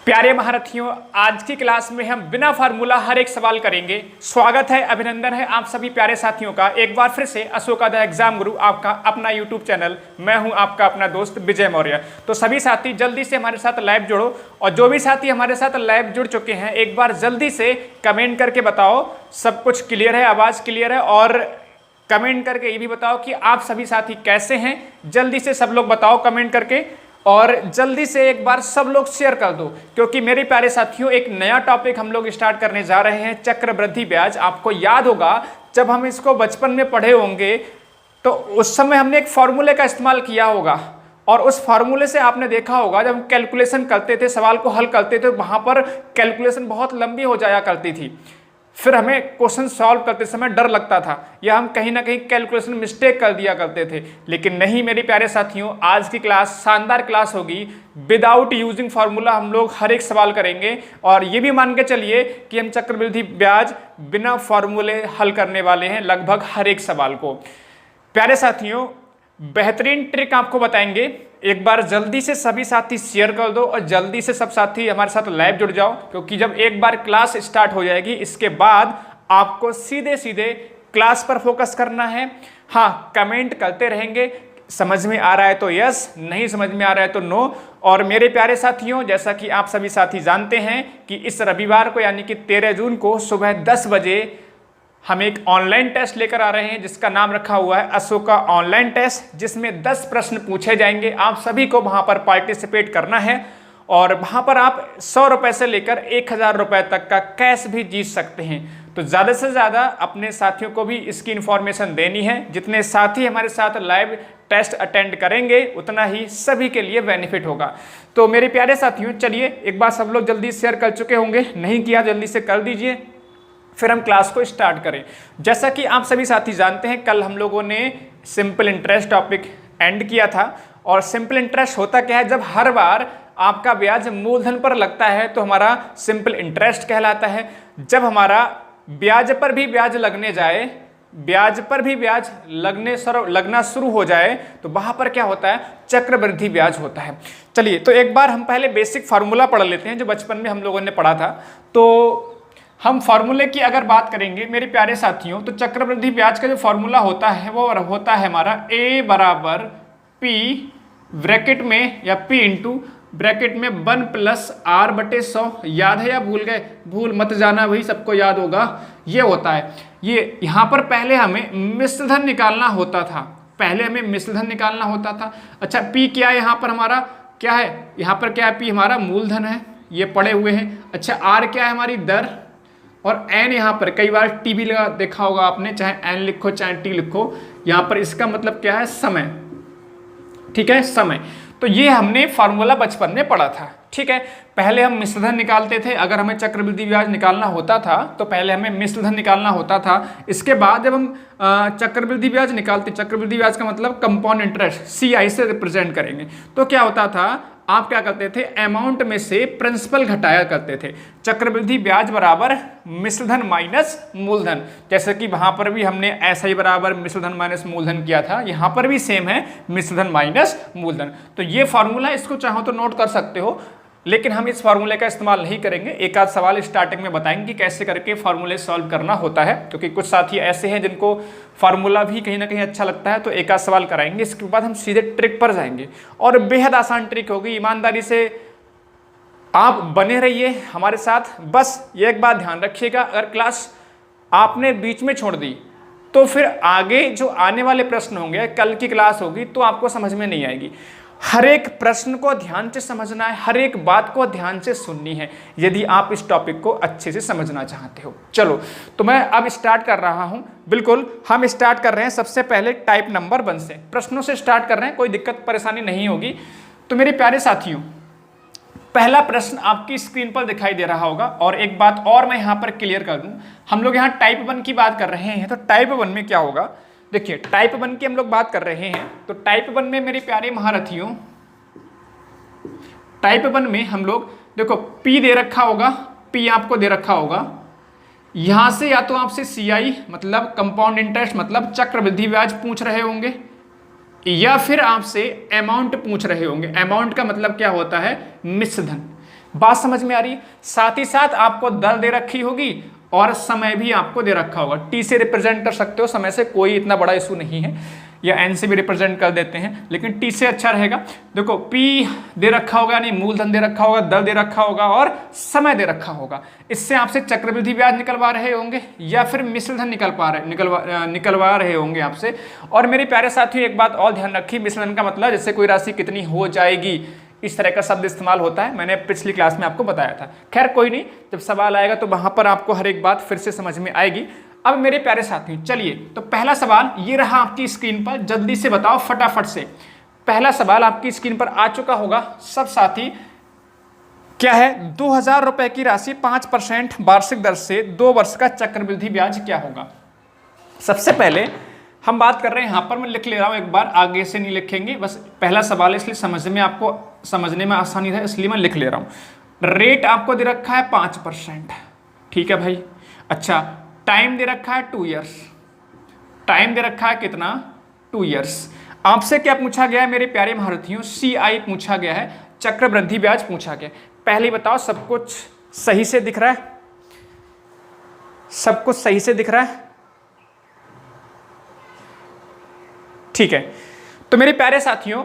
प्यारे महारथियों, आज की क्लास में हम बिना फार्मूला हर एक सवाल करेंगे। स्वागत है, अभिनंदन है आप सभी प्यारे साथियों का एक बार फिर से अशोका द एग्जाम गुरु आपका अपना यूट्यूब चैनल। मैं हूं आपका अपना दोस्त विजय मौर्य। तो सभी साथी जल्दी से हमारे साथ लाइव जुड़ो, और जो भी साथी हमारे साथ लाइव जुड़ चुके हैं एक बार जल्दी से कमेंट करके बताओ सब कुछ क्लियर है, आवाज़ क्लियर है, और कमेंट करके ये भी बताओ कि आप सभी साथी कैसे हैं। जल्दी से सब लोग बताओ कमेंट करके, और जल्दी से एक बार सब लोग शेयर कर दो, क्योंकि मेरे प्यारे साथियों एक नया टॉपिक हम लोग स्टार्ट करने जा रहे हैं, चक्रवृद्धि ब्याज। आपको याद होगा जब हम इसको बचपन में पढ़े होंगे तो उस समय हमने एक फॉर्मूले का इस्तेमाल किया होगा, और उस फार्मूले से आपने देखा होगा जब हम कैलकुलेशन करते थे, सवाल को हल करते थे, वहां पर कैलकुलेशन बहुत लंबी हो जाया करती थी। फिर हमें क्वेश्चन सॉल्व करते समय डर लगता था, या हम कहीं ना कहीं कैलकुलेशन मिस्टेक कर दिया करते थे। लेकिन नहीं मेरे प्यारे साथियों, आज की क्लास शानदार क्लास होगी। विदाउट यूजिंग फार्मूला हम लोग हर एक सवाल करेंगे, और ये भी मान के चलिए कि हम चक्रवृद्धि ब्याज बिना फार्मूले हल करने वाले हैं लगभग हर एक सवाल को। प्यारे साथियों, बेहतरीन ट्रिक आपको बताएंगे। एक बार जल्दी से सभी साथी शेयर कर दो, और जल्दी से सब साथी हमारे साथ लाइव जुड़ जाओ, क्योंकि जब एक बार क्लास स्टार्ट हो जाएगी इसके बाद आपको सीधे सीधे क्लास पर फोकस करना है। हाँ, कमेंट करते रहेंगे, समझ में आ रहा है तो यस, नहीं समझ में आ रहा है तो नो। और मेरे प्यारे साथियों, जैसा कि आप सभी साथी जानते हैं कि इस रविवार को यानी कि 13 जून को सुबह 10 बजे हम एक ऑनलाइन टेस्ट लेकर आ रहे हैं, जिसका नाम रखा हुआ है अशोका ऑनलाइन टेस्ट, जिसमें 10 प्रश्न पूछे जाएंगे। आप सभी को वहां पर पार्टिसिपेट करना है, और वहां पर आप 100 रुपए से लेकर 1000 रुपए तक का कैश भी जीत सकते हैं। तो ज़्यादा से ज़्यादा अपने साथियों को भी इसकी इन्फॉर्मेशन देनी है। जितने साथी हमारे साथ लाइव टेस्ट अटेंड करेंगे उतना ही सभी के लिए बेनिफिट होगा। तो मेरे प्यारे साथियों, चलिए एक बार सब लोग जल्दी शेयर कर चुके होंगे, नहीं किया जल्दी से कर दीजिए, फिर हम क्लास को स्टार्ट करें। जैसा कि आप सभी साथी जानते हैं, कल हम लोगों ने सिंपल इंटरेस्ट टॉपिक एंड किया था। और सिंपल इंटरेस्ट होता क्या है, जब हर बार आपका ब्याज मूलधन पर लगता है तो हमारा सिंपल इंटरेस्ट कहलाता है। जब हमारा ब्याज पर भी ब्याज लगने जाए, ब्याज पर भी ब्याज लगना शुरू हो जाए तो वहां पर क्या होता है, चक्रवृद्धि ब्याज होता है। चलिए तो एक बार हम पहले बेसिक फार्मूला पढ़ लेते हैं जो बचपन में हम लोगों ने पढ़ा था। तो हम फार्मूले की अगर बात करेंगे मेरे प्यारे साथियों, तो चक्रवृद्धि ब्याज का जो फार्मूला होता है वो होता है हमारा A बराबर P ब्रैकेट में, या P इंटू ब्रैकेट में 1 प्लस R/100। याद है या भूल गए? भूल मत जाना, वही सबको याद होगा। ये होता है, ये यहाँ पर पहले हमें मिश्रधन निकालना होता था, पहले हमें मिश्रधन निकालना होता था। अच्छा, P क्या है यहाँ पर हमारा, क्या है यहाँ पर, क्या है P हमारा मूलधन है, ये पड़े हुए हैं। अच्छा, R क्या है हमारी दर, और n यहाँ पर कई बार टी भी लगा देखा होगा आपने, चाहे n लिखो चाहे t लिखो, यहाँ पर इसका मतलब क्या है, समय। ठीक है, समय। तो ये हमने फार्मूला बचपन में पढ़ा था। ठीक है, पहले हम मिश्रधन निकालते थे। अगर हमें चक्रवृद्धि ब्याज निकालना होता था तो पहले हमें मिश्रधन निकालना होता था। इसके बाद जब हम चक्रवृद्धि ब्याज निकालते, चक्रवृद्धि ब्याज का मतलब कंपाउंड इंटरेस्ट, CI से रिप्रेजेंट करेंगे, तो क्या होता था, आप क्या करते थे, अमाउंट में से प्रिंसिपल घटाया करते थे। चक्रवृद्धि ब्याज बराबर मिश्रधन माइनस मूलधन, जैसे कि वहां पर भी हमने ऐसा ही बराबर मिश्रधन माइनस मूलधन किया था, यहां पर भी सेम है, मिश्रधन माइनस मूलधन। तो ये फॉर्मूला, इसको चाहो तो नोट कर सकते हो, लेकिन हम इस फार्मूले का इस्तेमाल नहीं करेंगे। एक आध सवाल स्टार्टिंग में बताएंगे कि कैसे करके फार्मूले सॉल्व करना होता है, क्योंकि कुछ साथी ऐसे हैं जिनको फार्मूला भी कहीं ना कहीं अच्छा लगता है, तो एक आध सवाल कराएंगे। इसके बाद हम सीधे ट्रिक पर जाएंगे, और बेहद आसान ट्रिक होगी। ईमानदारी से आप बने रहिए हमारे साथ। बस ये एक बात ध्यान रखिएगा, अगर क्लास आपने बीच में छोड़ दी तो फिर आगे जो आने वाले प्रश्न होंगे, कल की क्लास होगी, तो आपको समझ में नहीं आएगी। हर एक प्रश्न को ध्यान से समझना है, हर एक बात को ध्यान से सुननी है, यदि आप इस टॉपिक को अच्छे से समझना चाहते हो। चलो, तो मैं अब स्टार्ट कर रहा हूं। बिल्कुल, हम स्टार्ट कर रहे हैं सबसे पहले टाइप नंबर 1 से, प्रश्नों से स्टार्ट कर रहे हैं, कोई दिक्कत परेशानी नहीं होगी। तो मेरे प्यारे साथियों, पहला प्रश्न आपकी स्क्रीन पर दिखाई दे रहा होगा, और एक बात और मैं यहाँ पर क्लियर कर दूं, हम लोग यहाँ टाइप 1 की बात कर रहे हैं, तो टाइप 1 में क्या होगा, देखिए टाइप 1 की हम लोग बात कर रहे हैं। तो टाइप 1 में मेरे प्यारे महारथियों, टाइप 1 में हम लोग देखो P दे रखा होगा, P आपको दे रखा होगा, यहां से या तो आपसे CI मतलब कंपाउंड इंटरेस्ट मतलब चक्रवृद्धि ब्याज पूछ रहे होंगे, या फिर आपसे अमाउंट पूछ रहे होंगे। अमाउंट का मतलब क्या होता है, मिश्रधन। बात समझ में आ रही है? साथ ही साथ आपको दर दे रखी होगी और समय भी आपको दे रखा होगा। टी से रिप्रेजेंट कर सकते हो, समय से कोई इतना बड़ा इशू नहीं है, या एन से भी रिप्रेजेंट कर देते हैं, लेकिन टी से अच्छा रहेगा। देखो पी दे रखा होगा, यानी मूलधन दे रखा होगा, दर दे रखा होगा और समय दे रखा होगा। इससे आपसे चक्रवृद्धि ब्याज निकलवा रहे होंगे या फिर मिश्रधन निकलवा रहे होंगे आपसे। और मेरे प्यारे साथियों एक बात और ध्यान रखिए, मिश्रधन का मतलब जैसे कोई राशि कितनी हो जाएगी, इस तरह का शब्द इस्तेमाल होता है, मैंने पिछली क्लास में आपको बताया था। खैर कोई नहीं, जब सवाल आएगा तो वहां पर आपको हर एक बात फिर से समझ में आएगी। अब मेरे प्यारे साथियों चलिए, तो पहला सवाल ये रहा आपकी स्क्रीन पर, जल्दी से बताओ फटाफट से। पहला सवाल आपकी स्क्रीन पर आ चुका होगा सब साथी, क्या है? 2000 रुपए की राशि 5% वार्षिक दर से 2 वर्ष का चक्रवृद्धि ब्याज क्या होगा? सबसे पहले हम बात कर रहे हैं, यहां पर मैं लिख ले रहा हूं एक बार, आगे से नहीं लिखेंगे, बस पहला सवाल है इसलिए समझने में आसानी है, इसलिए मैं लिख ले रहा हूं। रेट आपको दे रखा है 5%, ठीक है भाई। अच्छा, टाइम दे रखा है 2 ईयर्स, टाइम दे रखा है कितना? 2 ईयर्स। आपसे क्या पूछा गया है मेरे प्यारे महारथियों? CI पूछा गया है, चक्रवृद्धि ब्याज पूछा गया। पहले बताओ सब कुछ सही से दिख रहा है? सब कुछ सही से दिख रहा है? ठीक है, तो मेरे प्यारे साथियों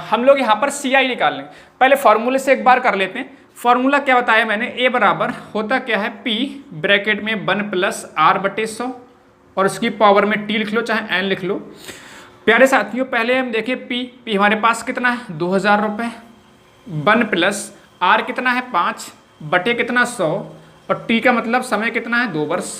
हम लोग यहां पर CI निकाल लें। पहले फॉर्मूले से एक बार कर लेते हैं। फॉर्मूला क्या बताया मैंने? A बराबर होता क्या है? P ब्रैकेट में 1 + R/100 और उसकी पावर में T लिख लो चाहे N लिख लो। प्यारे साथियों पहले हम देखें P हमारे पास कितना है? 2000 रुपये। 1 + R कितना है? 5 बटे कितना? 100 और T का मतलब समय कितना है? 2 वर्ष।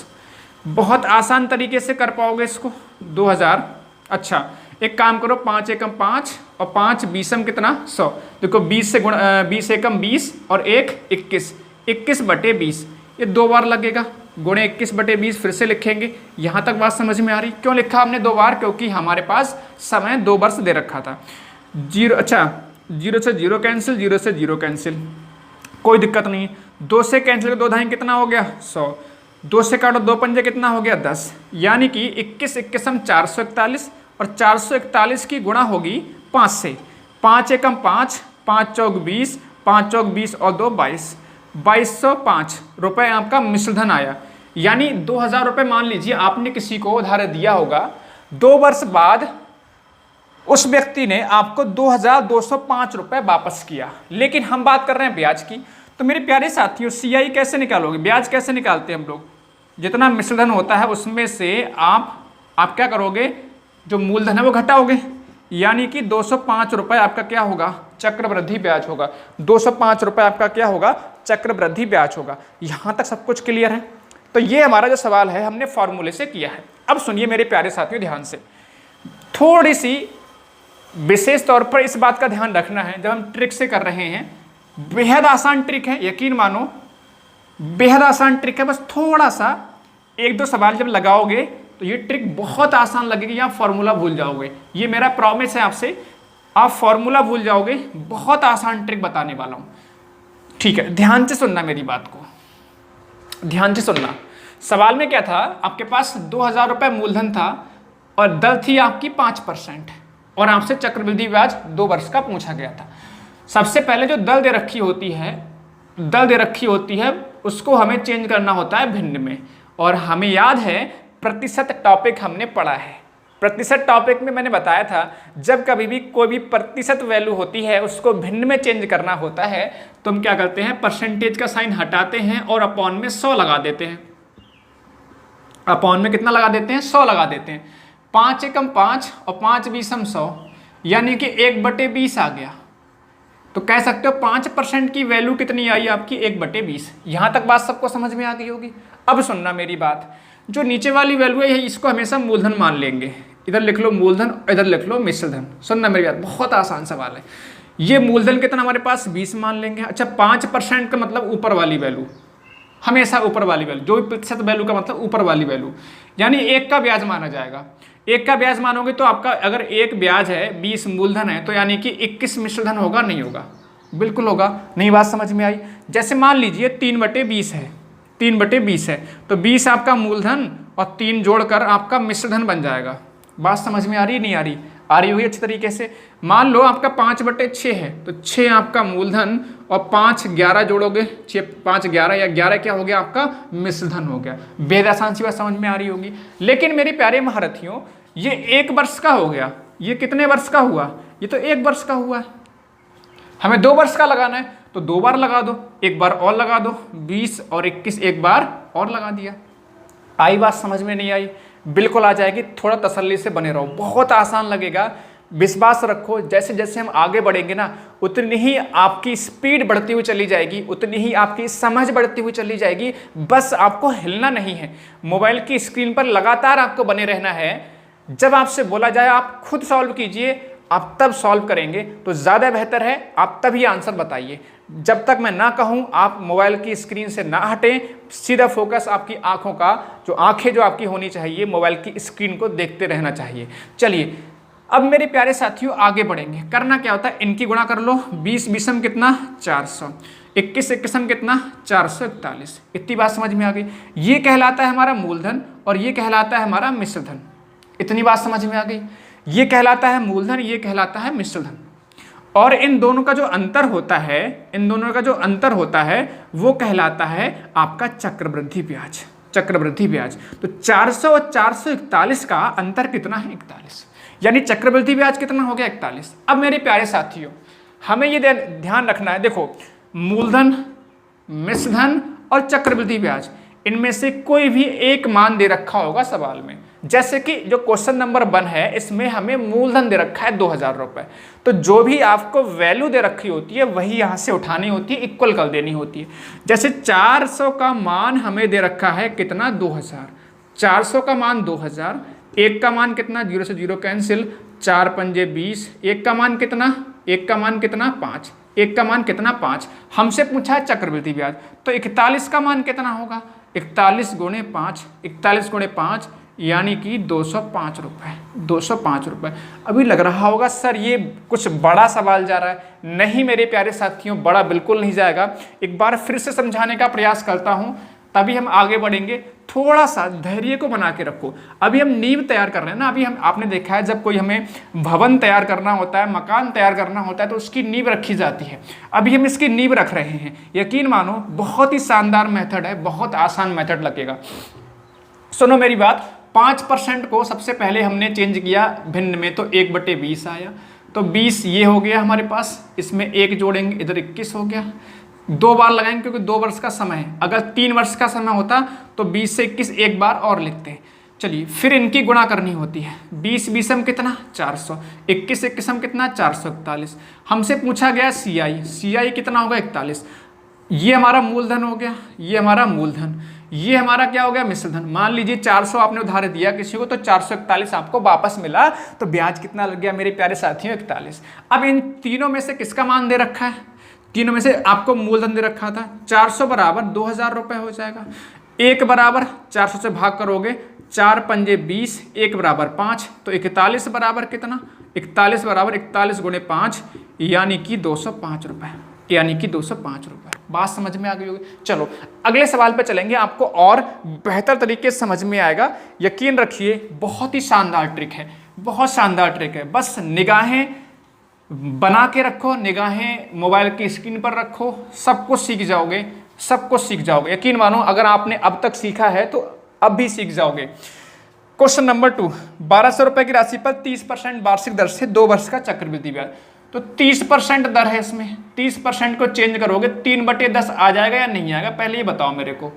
बहुत आसान तरीके से कर पाओगे इसको। 2000, अच्छा एक काम करो, 5 एकम 5 और 5 बीसम कितना? 100। देखो 20 से 20 एकम 20 और 1 21, 21 बटे 20, ये 2 बार लगेगा, गुणे 21 बटे 20 फिर से लिखेंगे। यहाँ तक बात समझ में आ रही? क्यों लिखा हमने 2 बार? क्योंकि हमारे पास समय 2 वर्ष दे रखा था। 0, अच्छा 0 से 0 कैंसिल, 0 से 0 कैंसिल, कोई दिक्कत नहीं। 2 से कैंसिल, 2 ढाई कितना हो गया? 100। 2 से काटो 2 पंजे कितना हो गया? 10, यानी कि 21 21 441 और 441 की गुणा होगी 5 से। 5 एकम 5, 5 चौक 20, 5 चौक 20 और 2 22, 2205 रुपये आपका मिश्रधन आया। यानी 2000 रुपये मान लीजिए आपने किसी को उधार दिया होगा, 2 वर्ष बाद उस व्यक्ति ने आपको 2205 रुपये वापस किया। लेकिन हम बात कर रहे हैं ब्याज की। तो मेरे प्यारे साथियों CI कैसे निकालोगे? ब्याज कैसे निकालते हैं हम लोग? जितना मिश्रधन होता है उसमें से आप क्या करोगे? जो मूलधन है वो घटाओगे, यानी कि 205 रुपये आपका क्या होगा? चक्रवृद्धि ब्याज होगा। 205 रुपये आपका क्या होगा? चक्रवृद्धि ब्याज होगा। यहां तक सब कुछ क्लियर है? तो ये हमारा जो सवाल है हमने फॉर्मूले से किया है। अब सुनिए मेरे प्यारे साथियों ध्यान से, थोड़ी सी विशेष तौर पर इस बात का ध्यान रखना है जब हम ट्रिक से कर रहे हैं। बेहद आसान ट्रिक है, यकीन मानो बेहद आसान ट्रिक है। बस थोड़ा सा 1-2 सवाल जब लगाओगे तो ये ट्रिक बहुत आसान लगेगी, आप फॉर्मूला भूल जाओगे। ये मेरा प्रॉमिस है आपसे, आप फॉर्मूला भूल जाओगे। बहुत आसान ट्रिक बताने वाला हूँ, ठीक है? ध्यान से सुनना मेरी बात को, ध्यान से सुनना। सवाल में क्या था? आपके पास 2000 रुपये मूलधन था और दर थी आपकी 5% और आपसे चक्रवृद्धि ब्याज 2 वर्ष का पूछा गया था। सबसे पहले जो दर दे रखी होती है उसको हमें चेंज करना होता है भिन्न में। और हमें याद है प्रतिशत टॉपिक हमने पढ़ा है। प्रतिशत टॉपिक में मैंने बताया था जब कभी भी कोई भी प्रतिशत वैल्यू होती है उसको भिन्न में चेंज करना होता है तो हम क्या करते हैं? परसेंटेज का साइन हटाते हैं और अपॉन में 100 लगा देते हैं। अपॉन में कितना लगा देते हैं? 100 लगा देते हैं। 5 एकम 5 और 5 बीसम 100, यानी कि 1/20 आ गया। तो कह सकते हो 5% की वैल्यू कितनी आई आपकी? 1/20। यहां तक बात सबको समझ में आ गई होगी। अब सुनना मेरी बात, जो नीचे वाली वैल्यू है इसको हमेशा मूलधन मान लेंगे। इधर लिख लो मूलधन, इधर लिख लो मिश्रधन। सुनना मेरी बात, बहुत आसान सवाल है। ये मूलधन कितना हमारे पास? 20 मान लेंगे। अच्छा 5% का मतलब ऊपर वाली वैल्यू, हमेशा ऊपर वाली वैल्यू, जो भी प्रतिशत वैल्यू का मतलब ऊपर वाली वैल्यू, यानी 1 का ब्याज माना जाएगा। 1 का ब्याज मानोगे तो आपका अगर 1 ब्याज है 20 मूलधन है तो यानी कि 21 मिश्रधन होगा? नहीं होगा? बिल्कुल होगा। नहीं बात समझ में आई? जैसे मान लीजिए 3/20 है, 3/20 है तो 20 आपका मूलधन और 3 जोड़कर आपका मिश्रधन बन जाएगा। बात समझ में आ रही नहीं आ रही? आ रही होगी अच्छी तरीके से। मान लो आपका 5/6 है, तो 6 आपका मूलधन और 5 11 जोड़ोगे, 6 5 11 या 11 क्या हो गया आपका मिश्र धन हो गया। बेहद आसान सी बात समझ में आ रही होगी। लेकिन मेरे प्यारे महारथियों, ये 1 वर्ष का हो गया, ये कितने वर्ष का हुआ, ये तो 1 वर्ष का हुआ है। हमें 2 वर्ष का लगाना है तो 2 बार लगा दो, 1 बार और लगा दो, 20 और 21 1 बार और लगा दिया। आई बात समझ में? नहीं आई? बिल्कुल आ जाएगी, थोड़ा तसल्ली से बने रहो, बहुत आसान लगेगा। विश्वास रखो, जैसे जैसे हम आगे बढ़ेंगे ना, उतनी ही आपकी स्पीड बढ़ती हुई चली जाएगी, उतनी ही आपकी समझ बढ़ती हुई चली जाएगी। बस आपको हिलना नहीं है, मोबाइल की स्क्रीन पर लगातार आपको बने रहना है। जब आपसे बोला जाए आप खुद सॉल्व कीजिए, आप तब सॉल्व करेंगे तो ज़्यादा बेहतर है। आप तभी आंसर बताइए, जब तक मैं ना कहूं आप मोबाइल की स्क्रीन से ना हटें, सीधा फोकस आपकी आंखों का, जो आंखें जो आपकी होनी चाहिए, मोबाइल की स्क्रीन को देखते रहना चाहिए। चलिए अब मेरे प्यारे साथियों आगे बढ़ेंगे। करना क्या होता है, इनकी गुणा कर लो। 20 20 कितना 400, 21 21 कितना 441। इतनी बात समझ में आ गई। ये कहलाता है हमारा मूलधन और ये कहलाता है हमारा मिश्र धन। इतनी बात समझ में आ गई। ये कहलाता है मूलधन, ये कहलाता है मिश्र धन। और इन दोनों का जो अंतर होता है, इन दोनों का जो अंतर होता है वो कहलाता है आपका चक्रवृद्धि ब्याज। चक्रवृद्धि ब्याज। तो 400 और 441 का अंतर कितना है 41, यानी चक्रवृद्धि ब्याज कितना हो गया 41। अब मेरे प्यारे साथियों हमें ये ध्यान रखना है, देखो मूलधन, मिश्र धन और चक्रवृद्धि ब्याज, इनमें से कोई भी एक मान दे रखा होगा सवाल में। जैसे कि जो क्वेश्चन नंबर 1 है, इसमें हमें मूलधन दे रखा है 2000 रुपए। तो जो भी आपको वैल्यू दे रखी होती है वही यहाँ से उठानी होती है, इक्वल कर देनी होती है। जैसे 400 का मान हमें दे रखा है कितना 2000, 400 का मान 2000, 1 का मान कितना, 0 से 0 कैंसिल, 4 पंजे 20, 1 का मान कितना, 1 का मान कितना 5, 1 का मान कितना 5। हमसे पूछा है चक्रवृद्धि ब्याज, तो 41 का मान कितना होगा, 41 गुणे 5, 41 गुणे 5 यानी कि 205 रुपये, 205 रुपये। अभी लग रहा होगा सर ये कुछ बड़ा सवाल जा रहा है। नहीं मेरे प्यारे साथियों, बड़ा बिल्कुल नहीं जाएगा। एक बार फिर से समझाने का प्रयास करता हूँ, तभी हम आगे बढ़ेंगे। थोड़ा सा धैर्य को बना के रखो। अभी हम नींव तैयार कर रहे हैं ना। अभी हम, आपने देखा है जब कोई हमें भवन तैयार करना होता है, मकान तैयार करना होता है, तो उसकी नींव रखी जाती है। अभी हम इसकी नींव रख रहे हैं। यकीन मानो बहुत ही शानदार मेथड है, बहुत आसान मेथड लगेगा। सुनो मेरी बात, 5% को सबसे पहले हमने चेंज किया भिन्न में, तो 1/20 आया। तो 20 ये हो गया हमारे पास, इसमें 1 जोड़ेंगे, इधर 21 हो गया। 2 बार लगाएंगे क्योंकि 2 वर्ष का समय है। अगर 3 वर्ष का समय होता तो 20 से 21 1 बार और लिखते हैं। चलिए फिर इनकी गुणा करनी होती है। 20 20 कितना 400, 21 21 कितना 441। हमसे पूछा गया CI कितना होगा 41। ये हमारा मूलधन हो गया, ये हमारा मूलधन, ये हमारा क्या हो गया मिश्र धन। मान लीजिए 400 आपने उधार दिया किसी को, तो 441 आपको वापस मिला, तो ब्याज कितना लग गया मेरे प्यारे साथियों 41। अब इन तीनों में से किसका मान दे रखा है, तीनों में से आपको मूलधन दे रखा था। 400 बराबर 2000 रुपये हो जाएगा। 1 बराबर 400 से भाग करोगे, 4 पंजे 20, 1 बराबर 5, तो 41 बराबर कितना, 41 बराबर 41 गुणे 5 यानी कि 205 रुपये, यानी कि 205 रुपये। बात समझ में आ गई होगी। चलो अगले सवाल पे चलेंगे, आपको और बेहतर तरीके से समझ में आएगा। यकीन रखिए बहुत ही शानदार ट्रिक है, बहुत शानदार ट्रिक है। बस निगाहें बना के रखो, निगाहें मोबाइल की स्क्रीन पर रखो, सब कुछ सीख जाओगे, सब कुछ सीख जाओगे। यकीन मानो अगर आपने अब तक सीखा है तो अब भी सीख जाओगे। क्वेश्चन नंबर 2, 1200 रुपये की राशि पर 30% वार्षिक दर से 2 वर्ष का चक्रवृद्धि ब्याज। तो 30% दर है इसमें, 30% को चेंज करोगे 3/10 आ जाएगा या नहीं आएगा, पहले ये बताओ मेरे को।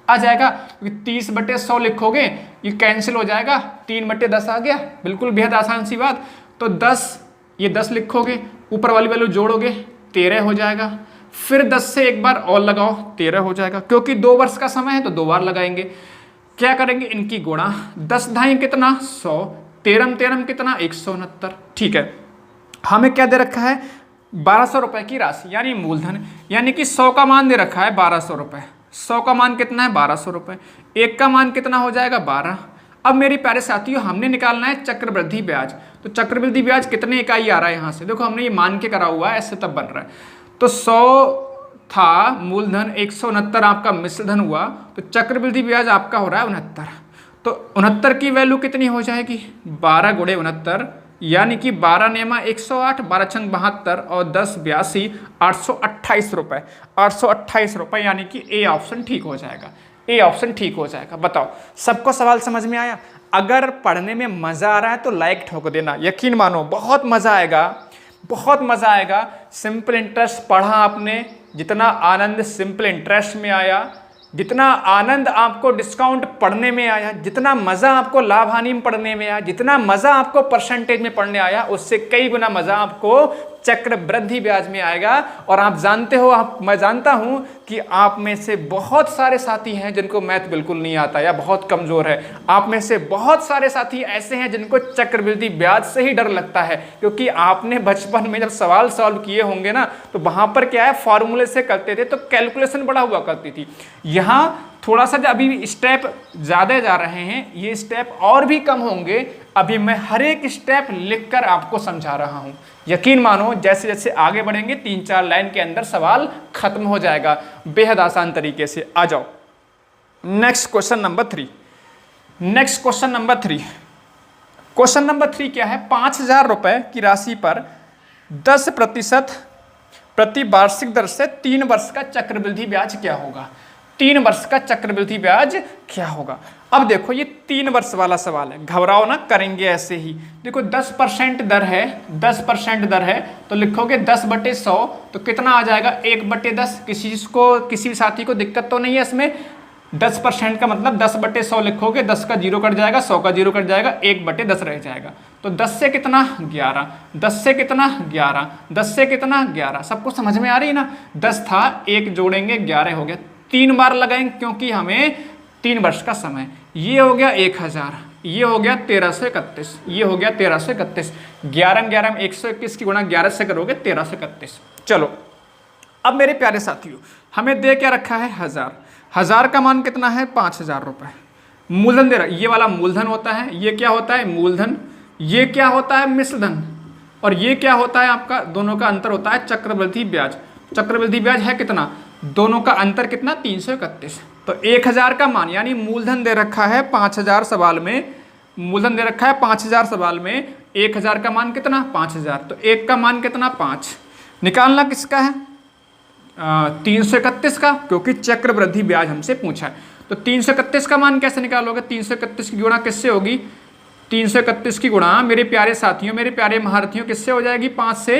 आ जाएगा, क्योंकि 30/100 लिखोगे ये कैंसिल हो जाएगा, 3/10 आ गया, बिल्कुल बेहद आसान सी बात। तो 10, ये 10 लिखोगे, ऊपर वाली वैल्यू जोड़ोगे 13 हो जाएगा। फिर 10 से 1 बार और लगाओ, 13 हो जाएगा। क्योंकि 2 वर्ष का समय है तो 2 बार लगाएंगे। क्या करेंगे, इनकी गुणा, 10 ढाई कितना 100, 13 13 कितना 169। ठीक है, हमें क्या दे रखा है 1200 रुपये की राशि, यानी मूलधन, यानी कि 100 का मान दे रखा है 1200 रुपये। 100 का मान कितना है 1200 रुपये। 1 का मान कितना हो जाएगा 12। अब मेरे प्यारे साथियों हमने निकालना है चक्रवृद्धि ब्याज। तो चक्रवृद्धि ब्याज कितने इकाई आ रहा है यहाँ से, देखो हमने ये मान के करा हुआ है, ऐसे तब बन रहा है। तो 100 था मूलधन, 169 आपका मिश्र धन हुआ, तो चक्रवृद्धि ब्याज आपका हो रहा है 69। तो 69 की वैल्यू कितनी हो जाएगी, 12 गुणे 69 यानी कि 12 नेमा 108, 12 छंग 72 और 10 82, 828 रुपये। 828 रुपये यानी कि ए ऑप्शन ठीक हो जाएगा। ए ऑप्शन ठीक हो जाएगा। बताओ सबको सवाल समझ में आया? अगर पढ़ने में मज़ा आ रहा है तो लाइक ठोक देना, यकीन मानो बहुत मज़ा आएगा, बहुत मज़ा आएगा। सिंपल इंटरेस्ट पढ़ा आपने, जितना आनंद सिंपल इंटरेस्ट में आया, जितना आनंद आपको डिस्काउंट पढ़ने में आया, जितना मज़ा आपको लाभ हानि में पढ़ने में आया, जितना मज़ा आपको परसेंटेज में पढ़ने आया, उससे कई गुना मज़ा आपको चक्रवृद्धि ब्याज में आएगा। और आप जानते हो, मैं जानता हूं कि आप में से बहुत सारे साथी हैं जिनको मैथ बिल्कुल नहीं आता या बहुत कमज़ोर है। आप में से बहुत सारे साथी ऐसे हैं जिनको चक्रवृद्धि ब्याज से ही डर लगता है, क्योंकि आपने बचपन में जब सवाल सॉल्व किए होंगे ना, तो वहाँ पर क्या है, फॉर्मूले से करते थे तो कैलकुलेशन बड़ा हुआ करती थी। यहाँ थोड़ा सा अभी स्टेप ज़्यादा जा रहे हैं, ये स्टेप और भी कम होंगे। अभी मैं हर एक स्टेप लिखकर आपको समझा रहा हूँ, यकीन मानो जैसे जैसे आगे बढ़ेंगे 3-4 लाइन के अंदर सवाल खत्म हो जाएगा बेहद आसान तरीके से। आ जाओ next question number 3। Next question number 3। Question number 3 क्या है? 5,000 रुपये की राशि पर 10% प्रति वार्षिक दर से 3 वर्ष का चक्रवृद्धि ब्याज क्या होगा? 3 वर्ष का चक्रवृद्धि ब्याज क्या होगा? अब देखो ये 3 वर्ष वाला सवाल है, घबराओ ना, करेंगे ऐसे ही। देखो 10% दर है, 10% दर है तो लिखोगे 10/100 तो कितना आ जाएगा? 1/10। किसी साथी को दिक्कत तो नहीं है इसमें? 10% का मतलब 10/100 लिखोगे, 10 का 0 कट जाएगा, 100 का 0 कट जाएगा, 1/10 रह जाएगा। तो 10 से कितना? 11, 10 से कितना? 11, 10 से कितना? 11। सबको समझ में आ रही ना? 10 था, 1 जोड़ेंगे 11 हो गया। 3 बार लगाएंगे क्योंकि हमें 3 वर्ष का समय। ये हो गया 1000, ये हो गया 1331, ये हो गया 1331। 11 11 में 121 की गुणा 11 से करोगे 1331। चलो अब मेरे प्यारे साथियों, हमें दे क्या रखा है? 1000। 1000 का मान कितना है? 5000 रुपये। मूलधन दे रहा, ये वाला मूलधन होता है, ये क्या होता है? मूलधन। ये क्या होता है? मिश्रधन। और ये क्या होता है आपका? दोनों का अंतर होता है चक्रवृद्धि ब्याज। चक्रवृद्धि ब्याज है कितना? दोनों का अंतर कितना? 331। तो 1000 का मान यानी मूलधन दे रखा है 5000 सवाल में, मूलधन दे रखा है 5000 सवाल में, 1000 का मान कितना? 5000। तो 1 का मान कितना? 5। निकालना किसका है? 331 का, क्योंकि चक्रवृद्धि ब्याज हमसे पूछा है। तो 331 का मान कैसे निकालोगे? 331 की गुणा किससे होगी? 331 की गुणा मेरे प्यारे साथियों, मेरे प्यारे महारथियों, किससे हो जाएगी? 5 से।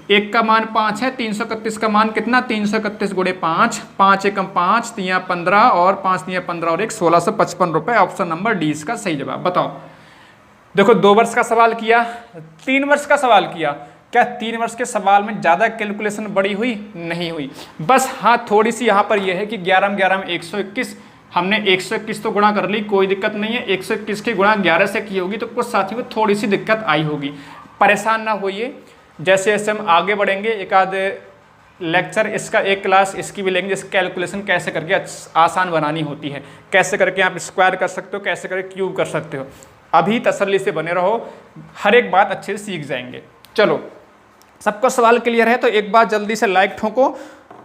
1 का मान 5 है, 331 का मान कितना? 331 गुणे 5, 5 एकम 5, 3 15 और 5 3 15 और 1 1655 रुपये। ऑप्शन नंबर डी इसका सही जवाब। बताओ देखो 2 वर्ष का सवाल किया, 3 वर्ष का सवाल किया, क्या 3 वर्ष के सवाल में ज़्यादा कैलकुलेशन बड़ी हुई? नहीं हुई। बस हाँ थोड़ी सी यहाँ पर यह है कि 11 11 में 121, हमने 121 तो गुणा कर ली, कोई दिक्कत नहीं है। 121 की गुणा 11 से की होगी तो कुछ साथियों को थोड़ी सी दिक्कत आई होगी, परेशान ना होइए। जैसे जैसे हम आगे बढ़ेंगे एक आध लेक्चर इसका, एक क्लास इसकी भी लेंगे, जिस कैलकुलेशन कैसे करके आसान बनानी होती है, कैसे करके आप स्क्वायर कर सकते हो, कैसे करके क्यूब कर सकते हो। अभी तसल्ली से बने रहो, हर एक बात अच्छे से सीख जाएंगे। चलो सबको सवाल क्लियर है तो एक बार जल्दी से लाइक ठोको।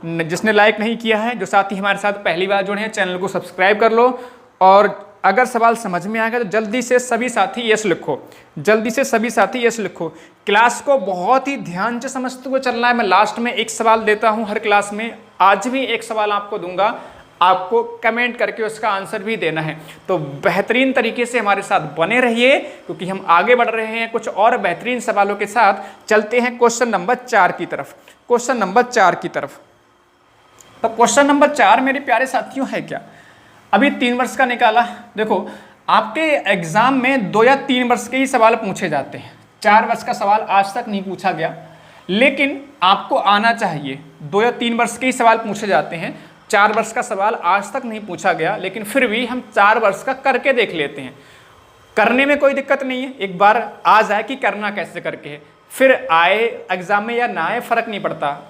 जिसने लाइक नहीं किया है, जो साथी हमारे साथ पहली बार जुड़े हैं, चैनल को सब्सक्राइब कर लो। और अगर सवाल समझ में आएगा तो जल्दी से सभी साथी यस लिखो, जल्दी से सभी साथी यस लिखो। क्लास को बहुत ही ध्यान से समझते हुए चलना है। मैं लास्ट में एक सवाल देता हूं हर क्लास में, आज भी एक सवाल आपको दूंगा, आपको कमेंट करके उसका आंसर भी देना है। तो बेहतरीन तरीके से हमारे साथ बने रहिए, क्योंकि हम आगे बढ़ रहे हैं कुछ और बेहतरीन सवालों के साथ। चलते हैं क्वेश्चन नंबर 4 की तरफ। क्वेश्चन नंबर 4 की तरफ। तो क्वेश्चन नंबर 4 मेरे प्यारे साथियों है क्या? अभी 3 वर्ष का निकाला। देखो आपके एग्जाम में 2 या 3 वर्ष के ही सवाल पूछे जाते हैं, 4 वर्ष का सवाल आज तक नहीं पूछा गया, लेकिन आपको आना चाहिए। 2 या 3 वर्ष के ही सवाल पूछे जाते हैं, 4 वर्ष का सवाल आज तक नहीं पूछा गया, लेकिन फिर भी हम 4 वर्ष का करके देख लेते हैं। करने में कोई दिक्कत नहीं है, एक बार आ जाए कि करना कैसे करके है, फिर आए एग्जाम में या ना आए फर्क नहीं पड़ता,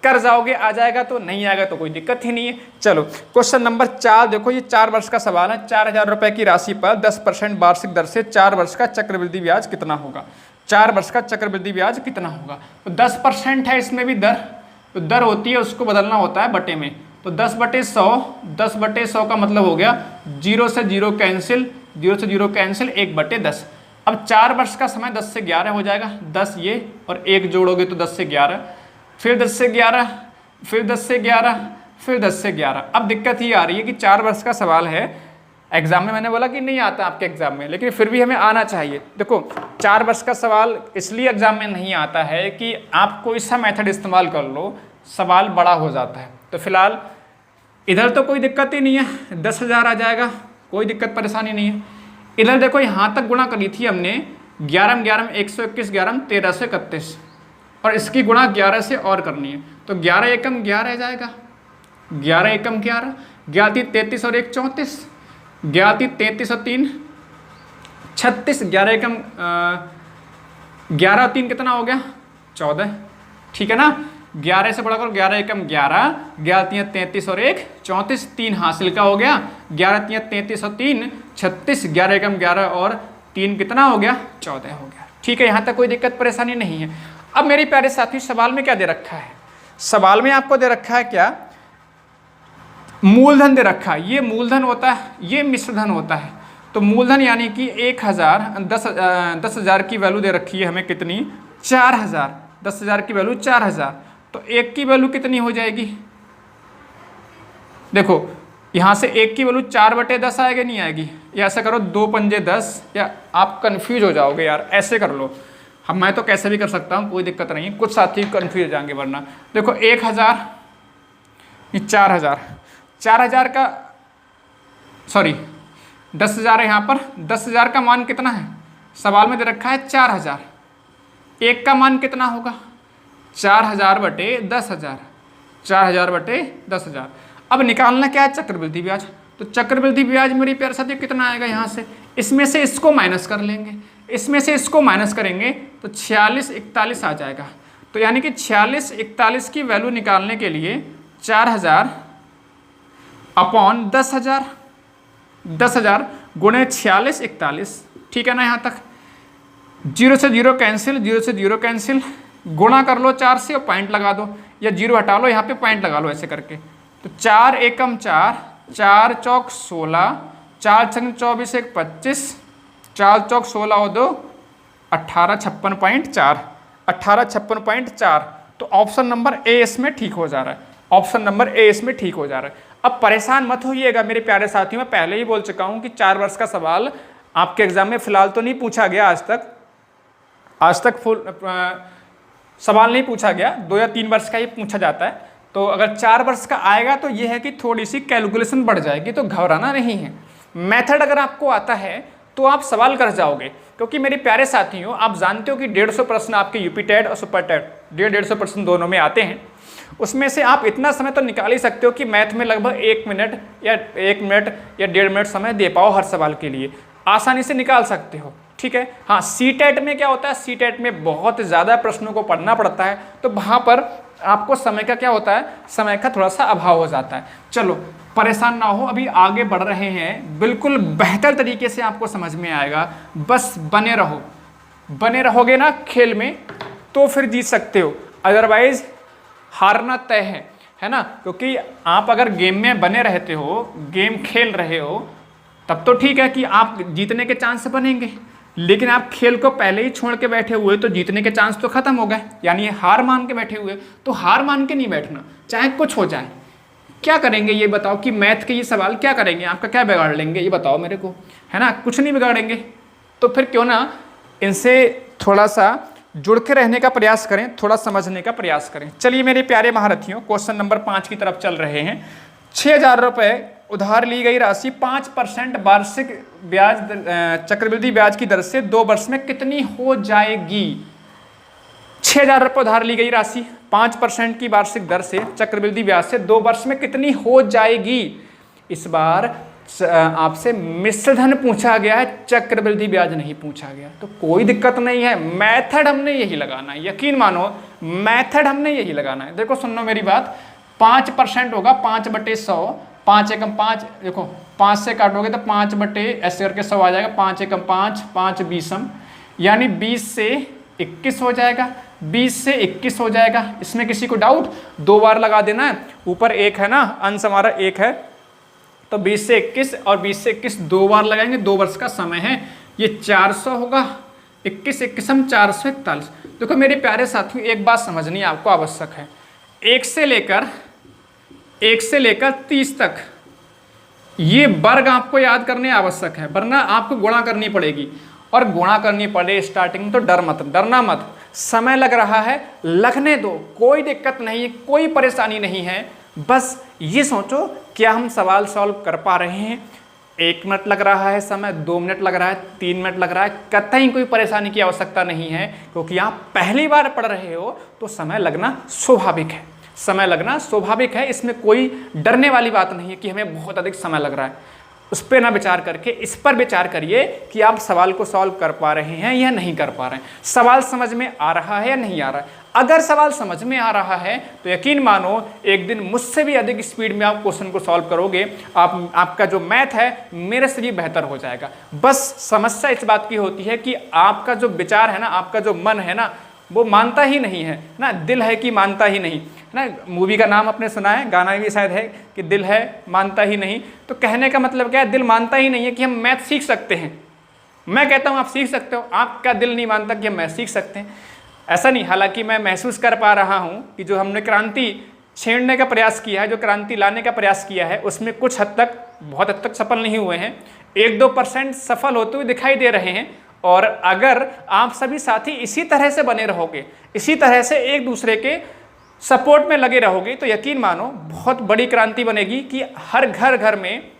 कर जाओगे, आ जाएगा तो, नहीं आएगा तो कोई दिक्कत ही नहीं है। चलो क्वेश्चन नंबर 4 देखो, ये 4 वर्ष का सवाल है। 4000 रुपए की राशि पर 10% वार्षिक दर से 4 वर्ष का चक्रवृद्धि ब्याज कितना होगा? 4 वर्ष का चक्रवृद्धि ब्याज कितना होगा? तो 10% है इसमें भी दर, तो दर होती है उसको बदलना होता है बटे में। तो 10/100, 10/100 का मतलब हो गया 0 से 0 कैंसिल, 0 से 0 कैंसिल, 1/10। अब 4 वर्ष का समय 10 से 11 हो जाएगा, 10 ये और 1 जोड़ोगे तो 10 से 11, फिर 10 से 11, फिर 10 से 11, फिर 10 से 11। अब दिक्कत ये आ रही है कि 4 वर्ष का सवाल है, एग्जाम में मैंने बोला कि नहीं आता आपके एग्जाम में, लेकिन फिर भी हमें आना चाहिए। देखो 4 वर्ष का सवाल इसलिए एग्जाम में नहीं आता है कि आप कोई सा मेथड इस्तेमाल कर लो, सवाल बड़ा हो जाता है। तो फिलहाल इधर तो कोई दिक्कत ही नहीं है, 10,000 आ जाएगा, कोई दिक्कत परेशानी नहीं है। इधर देखो यहाँ तक गुणा करी थी हमने, 11 में 11 में 121, 11 में 13 से 31, और इसकी गुणा 11 से और करनी है, तो 11 एकम 11 आ जाएगा, 11 एकम 11, 11 3 33 और 1 34, 11 3 33 और 3 36, 11 एकम 11 और 3 कितना हो गया 14, ठीक है ना। 11 से बड़ा करो, 11 एकम 11, 11 3 33 और 1 34, 3 हासिल का हो गया, 11 3 33 और 3 36, 11 एकम 11 और 3 कितना हो गया 14 हो गया, ठीक है। यहाँ तक कोई दिक्कत परेशानी नहीं है। अब मेरे प्यारे साथी सवाल में क्या दे रखा है, सवाल में आपको दे रखा है क्या, मूलधन दे रखा है। ये मूलधन होता है, ये मिश्रधन होता है। तो मूलधन यानी कि 1000, 10,000 की वैल्यू दे रखी है हमें कितनी 4000, 10,000 की वैल्यू 4000, तो 1 की वैल्यू कितनी हो जाएगी, देखो यहाँ से 1 की वैल्यू 4/10 आएगी नहीं आएगी, या ऐसा करो 2 पंजे 10, या आप कंफ्यूज हो जाओगे यार, ऐसे कर लो, मैं तो कैसे भी कर सकता हूँ, कोई दिक्कत नहीं, कुछ साथी कंफ्यूज हो जाएंगे वरना। देखो 1000, 4000, 4000 का सॉरी 10,000 है यहाँ पर, 10,000 का मान कितना है, सवाल में दे रखा है 4000, 1 का मान कितना होगा 4000/10,000, 4000/10,000। अब निकालना क्या है चक्रवृद्धि ब्याज, तो चक्रवृद्धि ब्याज मेरी प्यारे साथियों कितना आएगा, यहाँ से इसमें से इसको माइनस कर लेंगे, इसमें से इसको माइनस करेंगे तो 46 41 आ जाएगा। तो यानी कि 46 41 की वैल्यू निकालने के लिए 4000 अपॉन 10,000, 10,000 गुणे 46 41, ठीक है ना। यहाँ तक 0 से 0 कैंसिल, 0 से 0 कैंसिल, गुणा कर लो 4 से और पॉइंट लगा दो, या 0 हटा लो, यहाँ पे पॉइंट लगा लो ऐसे करके। तो 4 एकम 4, 4 चौक 16, 4 छंग 24 1 25, 4 चौक 16 और 2 18 56.4, 18 56.4। तो ऑप्शन नंबर ए इसमें ठीक हो जा रहा है, ऑप्शन नंबर ए इसमें ठीक हो जा रहा है। अब परेशान मत होइएगा मेरे प्यारे साथियों, मैं पहले ही बोल चुका हूं कि 4 वर्ष का सवाल आपके एग्जाम में फिलहाल तो नहीं पूछा गया, आज तक फुल सवाल नहीं पूछा गया, 2 या 3 वर्ष का ही पूछा जाता है। तो अगर 4 वर्ष का आएगा तो यह है कि थोड़ी सी कैलकुलेशन बढ़ जाएगी, तो घबराना नहीं है। मेथड अगर आपको आता है तो आप सवाल कर जाओगे, क्योंकि मेरे प्यारे साथियों आप जानते हो कि 150 प्रश्न आपके यूपी टेट और सुपर टेट 150 प्रश्न दोनों में आते हैं। उसमें से आप इतना समय तो निकाल ही सकते हो कि मैथ में लगभग 1 मिनट या 1.5 मिनट समय दे पाओ हर सवाल के लिए, आसानी से निकाल सकते हो, ठीक है। हाँ, सी टेट में क्या होता है, सी टेट में बहुत ज़्यादा प्रश्नों को पढ़ना पड़ता है, तो वहाँ पर आपको समय का क्या होता है, समय का थोड़ा सा अभाव हो जाता है। चलो परेशान ना हो, अभी आगे बढ़ रहे हैं, बिल्कुल बेहतर तरीके से आपको समझ में आएगा, बस बने रहो। बने रहोगे ना खेल में तो फिर जीत सकते हो, अदरवाइज हारना तय है ना। क्योंकि आप अगर गेम में बने रहते हो, गेम खेल रहे हो, तब तो ठीक है कि आप जीतने के चांस बनेंगे, लेकिन आप खेल को पहले ही छोड़ के बैठे हुए तो जीतने के चांस तो खत्म हो गए, यानी हार मान के बैठे हुए। तो हार मान के नहीं बैठना, चाहे कुछ हो जाए। क्या करेंगे ये बताओ, कि मैथ के ये सवाल क्या करेंगे, आपका क्या बिगाड़ लेंगे ये बताओ मेरे को, है ना। कुछ नहीं बिगाड़ेंगे, तो फिर क्यों ना इनसे थोड़ा सा जुड़ के रहने का प्रयास करें, थोड़ा समझने का प्रयास करें। चलिए मेरे प्यारे महारथियों, क्वेश्चन नंबर 5 की तरफ चल रहे हैं। 6,000 रुपये उधार ली गई राशि 5% वार्षिक ब्याज चक्रवृद्धि ब्याज की दर से 2 वर्ष में कितनी हो जाएगी। 6,000 रुपये उधार ली गई राशि 5% की वार्षिक दर से चक्रवृद्धि ब्याज से 2 वर्ष में कितनी हो जाएगी। इस बार आपसे मिश्रधन पूछा गया है, चक्रवृद्धि ब्याज नहीं पूछा गया, तो कोई दिक्कत नहीं है। मेथड हमने यही लगाना है, यकीन मानो मेथड हमने यही लगाना है। देखो सुनो मेरी बात, 5% होगा 5/100, 5 एकम 5, देखो 5 से काटोगे तो 5 ऐसे करके 100 आ जाएगा, 5 एकम 5, 5 बीसम, यानी 20 से 21 हो जाएगा, 20 से 21 हो जाएगा। इसमें किसी को डाउट, 2 बार लगा देना है, ऊपर 1 है ना, अंश हमारा 1 है, तो 20 से 21 और 20 से 21 2 बार लगाएंगे, 2 वर्ष का समय है, ये 400 होगा, 21 21 441। देखो मेरे प्यारे साथियों, एक बात समझनी आपको आवश्यक है, 1 से लेकर 30 तक ये वर्ग आपको याद करने आवश्यक है, वरना आपको गुणा करनी पड़ेगी। और गुणा करनी पड़े स्टार्टिंग में तो डरना मत, समय लग रहा है, लगने दो, कोई दिक्कत नहीं है, कोई परेशानी नहीं है। बस ये सोचो क्या हम सवाल सॉल्व कर पा रहे हैं। 1 मिनट लग रहा है समय, 2 मिनट लग रहा है, 3 मिनट लग रहा है, कतई कोई परेशानी की आवश्यकता नहीं है, क्योंकि आप पहली बार पढ़ रहे हो तो समय लगना स्वाभाविक है, समय लगना स्वाभाविक है। इसमें कोई डरने वाली बात नहीं है कि हमें बहुत अधिक समय लग रहा है। उस पर ना विचार करके इस पर विचार करिए कि आप सवाल को सॉल्व कर पा रहे हैं या नहीं कर पा रहे हैं, सवाल समझ में आ रहा है या नहीं आ रहा है। अगर सवाल समझ में आ रहा है तो यकीन मानो एक दिन मुझसे भी अधिक स्पीड में आप क्वेश्चन को सॉल्व करोगे। आपका जो मैथ है मेरे से भी बेहतर हो जाएगा। बस समस्या इस बात की होती है कि आपका जो विचार है ना, आपका जो मन है ना, वो मानता ही नहीं है ना, दिल है कि मानता ही नहीं ना। मूवी का नाम आपने सुना है, गाना भी शायद है कि दिल है मानता ही नहीं। तो कहने का मतलब क्या है, दिल मानता ही नहीं है कि हम मैथ सीख सकते हैं। मैं कहता हूँ आप सीख सकते हो, आपका दिल नहीं मानता कि हम मैथ सीख सकते हैं। ऐसा नहीं, हालांकि मैं महसूस कर पा रहा हूँ कि जो हमने क्रांति छेड़ने का प्रयास किया है, जो क्रांति लाने का प्रयास किया है, उसमें कुछ हद तक, बहुत हद तक सफल नहीं हुए हैं, 1-2% सफल होते हुए दिखाई दे रहे हैं। और अगर आप सभी साथी इसी तरह से बने रहोगे, इसी तरह से एक दूसरे के सपोर्ट में लगे रहोगे, तो यकीन मानो बहुत बड़ी क्रांति बनेगी कि हर घर में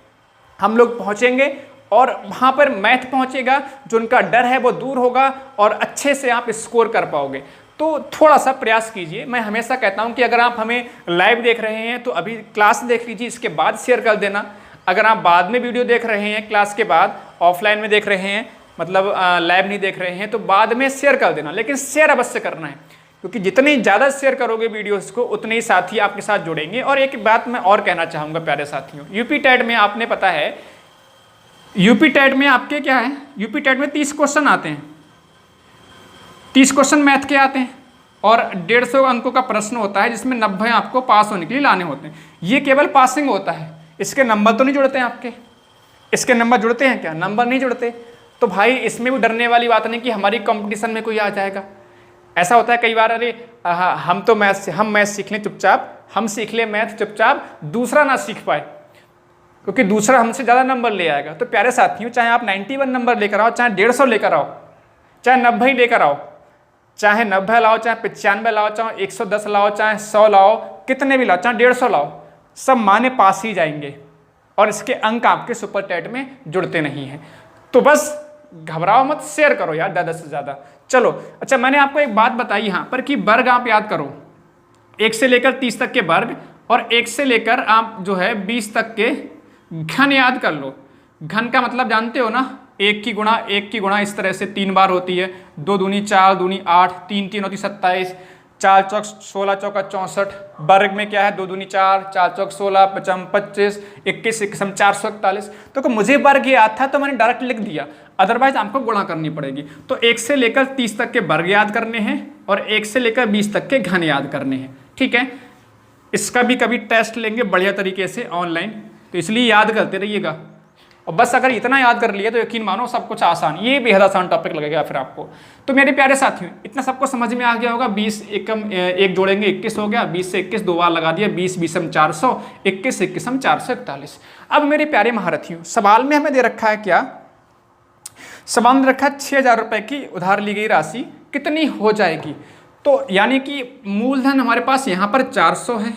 हम लोग पहुंचेंगे और वहां पर मैथ पहुंचेगा, जो उनका डर है वो दूर होगा और अच्छे से आप स्कोर कर पाओगे। तो थोड़ा सा प्रयास कीजिए। मैं हमेशा कहता हूं कि अगर आप हमें लाइव देख रहे हैं तो अभी क्लास देख लीजिए, इसके बाद शेयर कर देना। अगर आप बाद में वीडियो देख रहे हैं, क्लास के बाद ऑफलाइन में देख रहे हैं, मतलब लाइव नहीं देख रहे हैं, तो बाद में शेयर कर देना, लेकिन शेयर अवश्य करना है, क्योंकि जितनी ज़्यादा शेयर करोगे वीडियोस को उतने ही साथी आपके साथ जुड़ेंगे। और एक बात मैं और कहना चाहूँगा प्यारे साथियों, यूपी टेट में आपने पता है, यूपी टेट में आपके क्या है, यूपी टेट में 30 क्वेश्चन आते हैं, 30 क्वेश्चन मैथ के आते हैं और 150 अंकों का प्रश्न होता है, जिसमें 90 आपको पास होने के लिए लाने होते हैं। ये केवल पासिंग होता है, इसके नंबर तो नहीं जुड़ते हैं आपके, इसके नंबर जुड़ते हैं क्या? नंबर नहीं जुड़ते। तो भाई इसमें भी डरने वाली बात नहीं कि हमारी कंपटीशन में कोई आ जाएगा। ऐसा होता है कई बार, अरे हम तो मैथ सीख लें चुपचाप, हम सीख लें मैथ चुपचाप, दूसरा ना सीख पाए क्योंकि दूसरा हमसे ज़्यादा नंबर ले आएगा। तो प्यारे साथियों, चाहे आप 91 नंबर लेकर आओ, चाहे 150 लेकर आओ, चाहे 90 लेकर आओ, चाहे 90 लाओ, चाहे 95 लाओ, चाहे 110 लाओ, चाहे 100 लाओ, कितने भी लाओ, चाहे 150 लाओ, सब माने पास ही जाएंगे और इसके अंक आपके सुपर टेट में जुड़ते नहीं हैं। तो बस घबराओ मत, शेयर करो यार ज़्यादा से ज़्यादा। चलो अच्छा, मैंने आपको एक बात बताई यहाँ पर कि वर्ग आप याद करो, 1 से लेकर 30 तक के वर्ग और 1 से लेकर आप जो है 20 तक के घन याद कर लो। घन का मतलब जानते हो ना, 1 की गुणा इस तरह से 3 बार होती है। 2 दूनी 4, दूनी 8, 3 3 होती 27, 4 चौक 16, चौका 64। वर्ग में क्या है, 2 दूनी 4, 4 चौक 16, 5 25, 21 21 441। तो मुझे वर्ग याद था तो मैंने डायरेक्ट लिख दिया, अदरवाइज आपको गुणा करनी पड़ेगी। तो 1 से लेकर 30 तक के वर्ग याद करने हैं और 1 से लेकर 20 तक के घन याद करने हैं। ठीक है, इसका भी कभी टेस्ट लेंगे बढ़िया तरीके से ऑनलाइन, तो इसलिए याद करते रहिएगा। और बस अगर इतना याद कर लिया तो यकीन मानो सब कुछ आसान, ये बेहद आसान टॉपिक लगेगा फिर आपको। तो मेरे प्यारे साथियों, इतना सबको समझ में आ गया होगा। 20 एकम 1 जोड़ेंगे 21 हो गया, 20 से 21 2 बार लगा दिया, 20 20 400, 21 21 441। अब मेरे प्यारे महारथियों, सवाल में हमें दे रखा है क्या, सवाल में रखा है 6000 रुपये की उधार ली गई राशि कितनी हो जाएगी। तो यानी कि मूलधन हमारे पास यहाँ पर 400 है,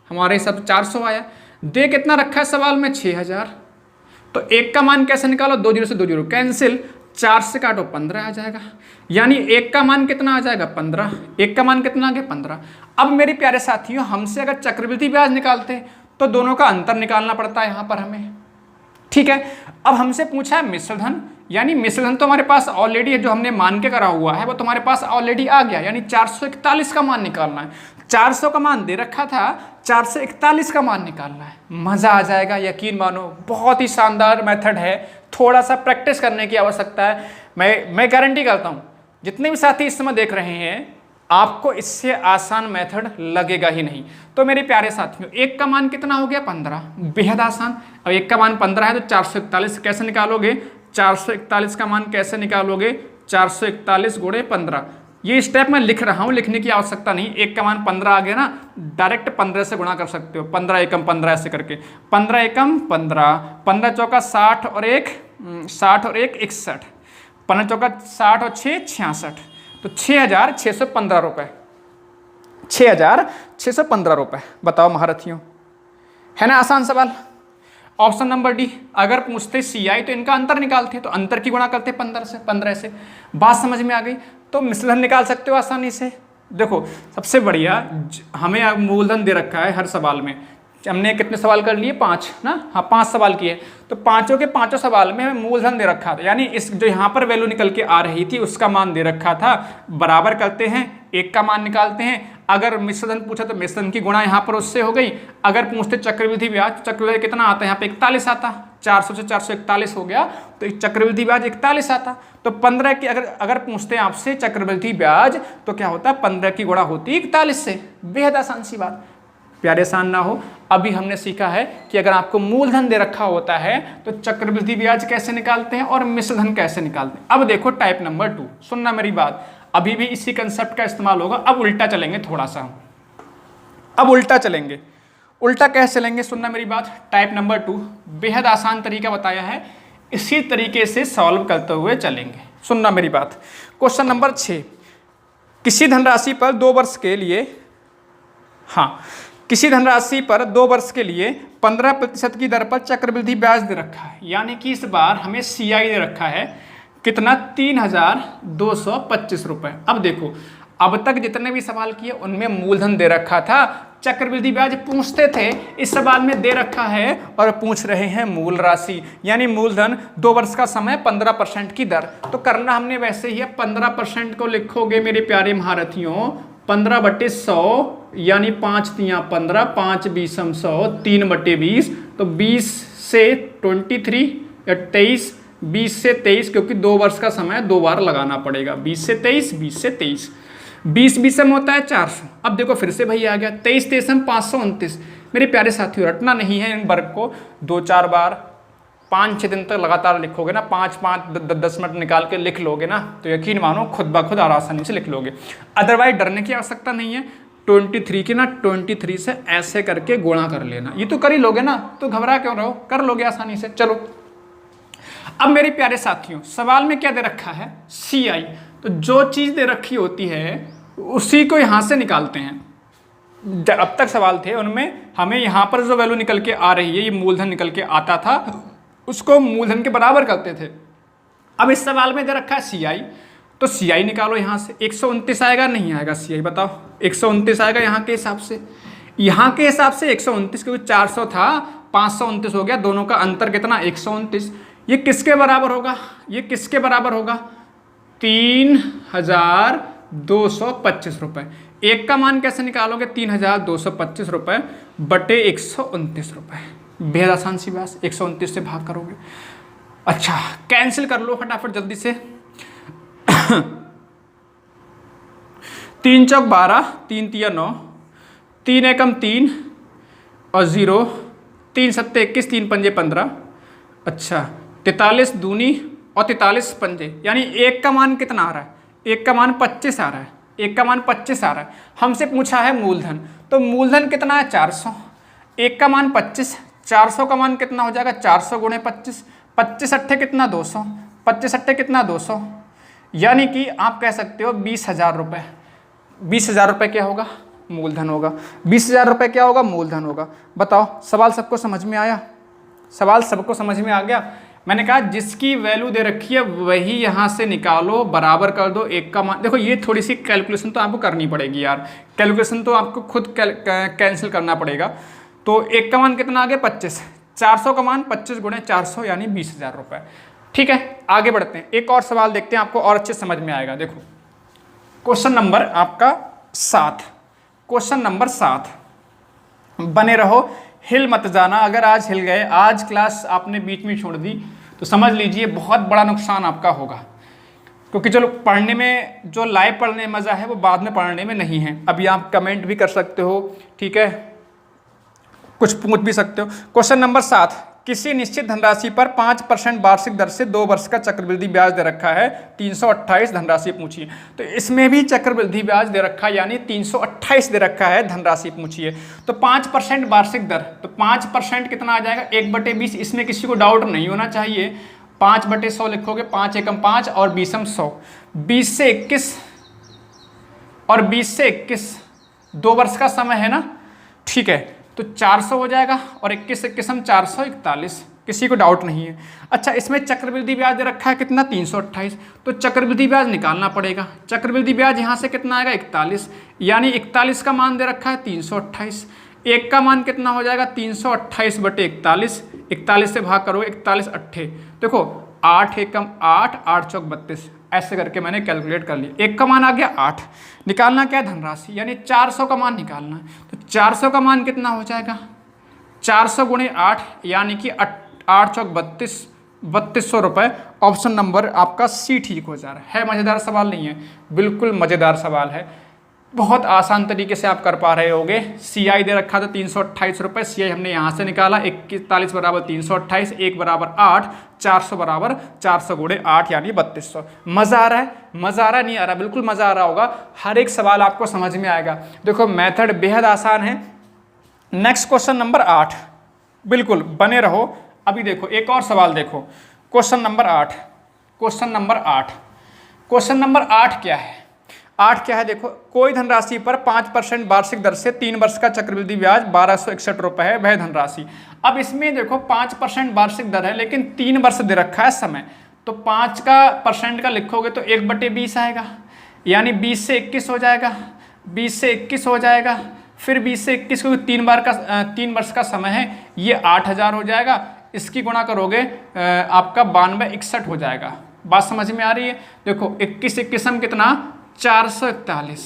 हमारे हिसाब 400 आया, दे कितना रखा है सवाल में 6000। तो 1 का मान कैसे निकालो, 2 0 से 2 0 कैंसिल, 4 से काटो 15 आ जाएगा, यानी 1 का मान कितना आ जाएगा 15, 1 का मान कितना आ गया 15। अब मेरे प्यारे साथियों, हमसे अगर चक्रवृद्धि ब्याज निकालते हैं तो दोनों का अंतर निकालना पड़ता है यहाँ पर हमें। ठीक है, अब हमसे पूछा है मिश्रधन, यानी मिश्रधन तो हमारे पास ऑलरेडी है, जो हमने मान के करा हुआ है वो तुम्हारे पास ऑलरेडी आ गया, यानी 441 का मान निकालना है। 400 का मान दे रखा था, 441 का मान निकालना है। मज़ा आ जाएगा, यकीन मानो बहुत ही शानदार मेथड है, थोड़ा सा प्रैक्टिस करने की आवश्यकता है। मैं गारंटी करता हूँ जितने भी साथी इस समय देख रहे हैं, आपको इससे आसान मेथड लगेगा ही नहीं। तो मेरे प्यारे साथियों, 1 का मान कितना हो गया 15, बेहद आसान। अब 1 का मान 15 है तो 441 कैसे निकालोगे, 441 का मान कैसे निकालोगे? 441 गुणे 15। ये स्टेप मैं लिख रहा हूँ, लिखने की आवश्यकता नहीं। 1 का मान 15 आ गया ना, डायरेक्ट 15 से गुणा कर सकते हो। 15 एकम 15 ऐसे करके, 15 एकम 15, 15 चौका 60 और 1 61, 15 चौका 60 और 6 66, तो 6,615 रुपये, 6,615 रुपये। बताओ महारथियों, है ना आसान सवाल? Option number D. अगर पूछते CI तो इनका अंतर निकालते, तो अंतर की गुणा करते 15 से। बात समझ में आ गई? तो मिश्रधन निकाल सकते हो आसानी से। देखो सबसे बढ़िया, हमें मूलधन दे रखा है हर सवाल में। हमने कितने सवाल कर लिए? 5 ना, हाँ 5 सवाल किए। तो पांचों के पांचों सवाल में हमें मूलधन दे रखा था, यानी इस जो यहाँ पर वैल्यू निकल के आ रही थी उसका मान दे रखा था। बराबर करते हैं, 1 का मान निकालते हैं। अगर मिश्रधन पूछा तो मिश्रधन की गुणा यहाँ पर उससे हो गई। अगर पूछते चक्रवृद्धि ब्याज, चक्रवृद्धि कितना आता है यहाँ पे? 41 आता। 400 से 441 हो गया, तो चक्रवृद्धि ब्याज 41 आता। तो 15 की अगर पूछते हैं आपसे चक्रवृद्धि ब्याज, तो क्या होता है? 15 की गुणा होती 41 से। बेहद आसान सी बात, प्यारे आसान ना हो। अभी हमने सीखा है कि अगर आपको मूलधन दे रखा होता है तो चक्रवृद्धि ब्याज कैसे निकालते हैं और मिश्रधन कैसे निकालते हैं। अब देखो टाइप नंबर 2, सुनना मेरी बात, अभी भी इसी कंसेप्ट का इस्तेमाल होगा। अब उल्टा चलेंगे थोड़ा सा, अब उल्टा चलेंगे। उल्टा कैसे चलेंगे? सुनना मेरी बात। टाइप नंबर 2 बेहद आसान तरीका बताया है, इसी तरीके से सॉल्व करते हुए चलेंगे। सुनना मेरी बात। क्वेश्चन नंबर 6, किसी धनराशि पर 2 वर्ष के लिए, हाँ किसी धनराशि पर 2 वर्ष के लिए 15% की दर पर चक्रवृद्धि ब्याज दे रखा है। यानी कि इस बार हमें CI दे रखा है कितना? 3,225 रुपये। अब देखो, अब तक जितने भी सवाल किए उनमें मूलधन दे रखा था, चक्रवृद्धि ब्याज पूछते थे, इस सवाल में दे रखा है और पूछ रहे हैं मूल राशि, यानी मूलधन, 2 वर्ष का समय, 15% की दर। तो करना हमने वैसे ही है, 15% को लिखोगे मेरे प्यारे महारथियों 15/100, यानी 5 तियाँ 15, 5 20 100, 3/20, तो 20 से 23 या 23, 20 से 23, क्योंकि 2 वर्ष का समय 2 बार लगाना पड़ेगा। 20 से 23, 20 से 23, 20 20 होता है 400। अब देखो फिर से भाई आ गया 23 23 529। मेरे प्यारे साथियों, रटना नहीं है इन वर्ग को, 2-4 बार 5-6 दिन तक लगातार लिखोगे ना, 5-5-10 मिनट निकाल के लिख लोगे ना, तो यकीन मानो खुद ब खुद आसानी से लिख लोगे। अदरवाइज डरने की आवश्यकता नहीं है। 23 की ना 23 से ऐसे करके गुणा कर लेना, ये तो कर ही लोगे ना, तो घबरा क्यों रहो, कर लोगे आसानी से। चलो अब मेरे प्यारे साथियों, सवाल में क्या दे रखा है? CI। तो जो चीज़ दे रखी होती है उसी को यहाँ से निकालते हैं। अब तक सवाल थे उनमें हमें यहाँ पर जो वैल्यू निकल के आ रही है, ये मूलधन निकल के आता था, उसको मूलधन के बराबर करते थे। अब इस सवाल में दे रखा है CI, तो CI निकालो यहाँ से। 129 आएगा, नहीं आएगा CI? बताओ। 129 आएगा यहाँ के हिसाब से, यहाँ के हिसाब से 129, क्योंकि 400 था 529 हो गया, दोनों का अंतर कितना? 129। ये किसके बराबर होगा? ये किसके बराबर होगा? 3,225 रुपये। 1 का मान कैसे निकालोगे? 3,225 रुपये बटे 129 रुपये। बेहद आसान सी बात, 129 से भाग करोगे। अच्छा कैंसिल कर लो फटाफट जल्दी से। 3 चौक 12, 3 तिया 9, 3 एकम 3 और 0, 3 सत्ते 21, 3 पंजे 15। अच्छा 43 दूनी और 43 पंजे, यानी 1 का मान कितना आ रहा है? 1 का मान 25 आ रहा है। 1 का मान 25 आ रहा है। हमसे पूछा है मूलधन, तो मूलधन कितना है? 400। 1 का मान 25, 400 का मान कितना हो जाएगा? 400 गुणे 25, 25 अट्ठे कितना? 200, 25 अट्ठे कितना? 200, यानी कि आप कह सकते हो 20,000 रुपये। 20,000 रुपये क्या होगा? मूलधन होगा। 20,000 रुपये क्या होगा? मूलधन होगा। बताओ सवाल सबको समझ में आया? सवाल सबको समझ में आ गया? मैंने कहा जिसकी वैल्यू दे रखी है वही यहाँ से निकालो, बराबर कर दो 1 का मान। देखो ये थोड़ी सी कैलकुलेशन तो आपको करनी पड़ेगी यार, कैलकुलेशन तो आपको खुद कैंसिल करना पड़ेगा। तो 1 का मान कितना आ गया? 25, 400 का मान 25 गुणे 400 यानी 20,000 रुपये। ठीक है आगे बढ़ते हैं, एक और सवाल देखते हैं, आपको और अच्छे समझ में आएगा। देखो क्वेश्चन नंबर आपका 7, क्वेश्चन नंबर 7, बने रहो, हिल मत जाना। अगर आज हिल गए, आज क्लास आपने बीच में छोड़ दी, तो समझ लीजिए बहुत बड़ा नुकसान आपका होगा, क्योंकि चलो पढ़ने में, जो लाइव पढ़ने में मज़ा है वो बाद में पढ़ने में नहीं है। अभी आप कमेंट भी कर सकते हो, ठीक है, कुछ पूछ भी सकते हो। क्वेश्चन नंबर 7, किसी निश्चित धनराशि पर 5% वार्षिक दर से 2 वर्ष का चक्रवृद्धि ब्याज दे रखा है, 328 धनराशि पूछिए। तो इसमें भी चक्रवृद्धि ब्याज दे रखा है, यानी 328 दे रखा है, धनराशि पूछिए। तो 5% वार्षिक दर, तो 5% कितना आ जाएगा, 1/20। इसमें किसी को डाउट नहीं होना चाहिए। 5/100 लिखोगे, 5 एकम 5 और 20m 100, 20 से 21 और 20 से 21 2 वर्ष का समय है ना, ठीक है। तो 400 हो जाएगा और 21 21 441, किसी को डाउट नहीं है। अच्छा, इसमें चक्रवृद्धि ब्याज दे रखा है कितना, 328। तो चक्रवृद्धि ब्याज निकालना पड़ेगा। चक्रवृद्धि ब्याज यहाँ से कितना आएगा, 41, यानी 41 का मान दे रखा है 328। एक का मान कितना हो जाएगा, 328/41, 41 से भाग करोगे, 41 अट्ठे, देखो 8 एकम 8, 8 चौक 32, ऐसे करके मैंने कैलकुलेट कर लिया। एक का मान आ गया 8। निकालना क्या है, धनराशि, यानी 400 का मान निकालना है। तो 400 का मान कितना हो जाएगा, 400 × 8, यानी कि 8 चौक 32, 3200 रुपये। ऑप्शन नंबर आपका सी ठीक हो जा रहा है। मज़ेदार सवाल नहीं है, बिल्कुल मज़ेदार सवाल है, बहुत आसान तरीके से आप कर पा रहे होगे। CI दे रखा था 328 रुपये, CI हमने यहाँ से निकाला, 41 बराबर 328, 1 बराबर 8, 400 बराबर 400 × 8, यानी 3200। मज़ा आ रहा है, मज़ा आ रहा है, नहीं आ रहा, बिल्कुल मज़ा आ रहा होगा। हर एक सवाल आपको समझ में आएगा। देखो मेथड बेहद आसान है। नेक्स्ट क्वेश्चन नंबर 8, बिल्कुल बने रहो। अभी देखो एक और सवाल देखो, question number 8। Question number 8, question number 8 क्या है, 8 क्या है, देखो कोई धनराशि पर 5% वार्षिक दर से 3 वर्ष का चक्रवृद्धि ब्याज 1261 रुपये है, वह धनराशि। अब इसमें देखो 5% वार्षिक दर है, लेकिन 3 वर्ष दे रखा है समय। तो 5% का लिखोगे तो 1/20 आएगा, यानी 20 से 21 हो जाएगा, 20 से 21 हो जाएगा, फिर 20 से 21 को 3 वर्ष का समय है, ये 8000 हो जाएगा। इसकी गुणा करोगे आपका 9261 हो जाएगा। बात समझ में आ रही है। देखो 21 21 हम कितना, 441,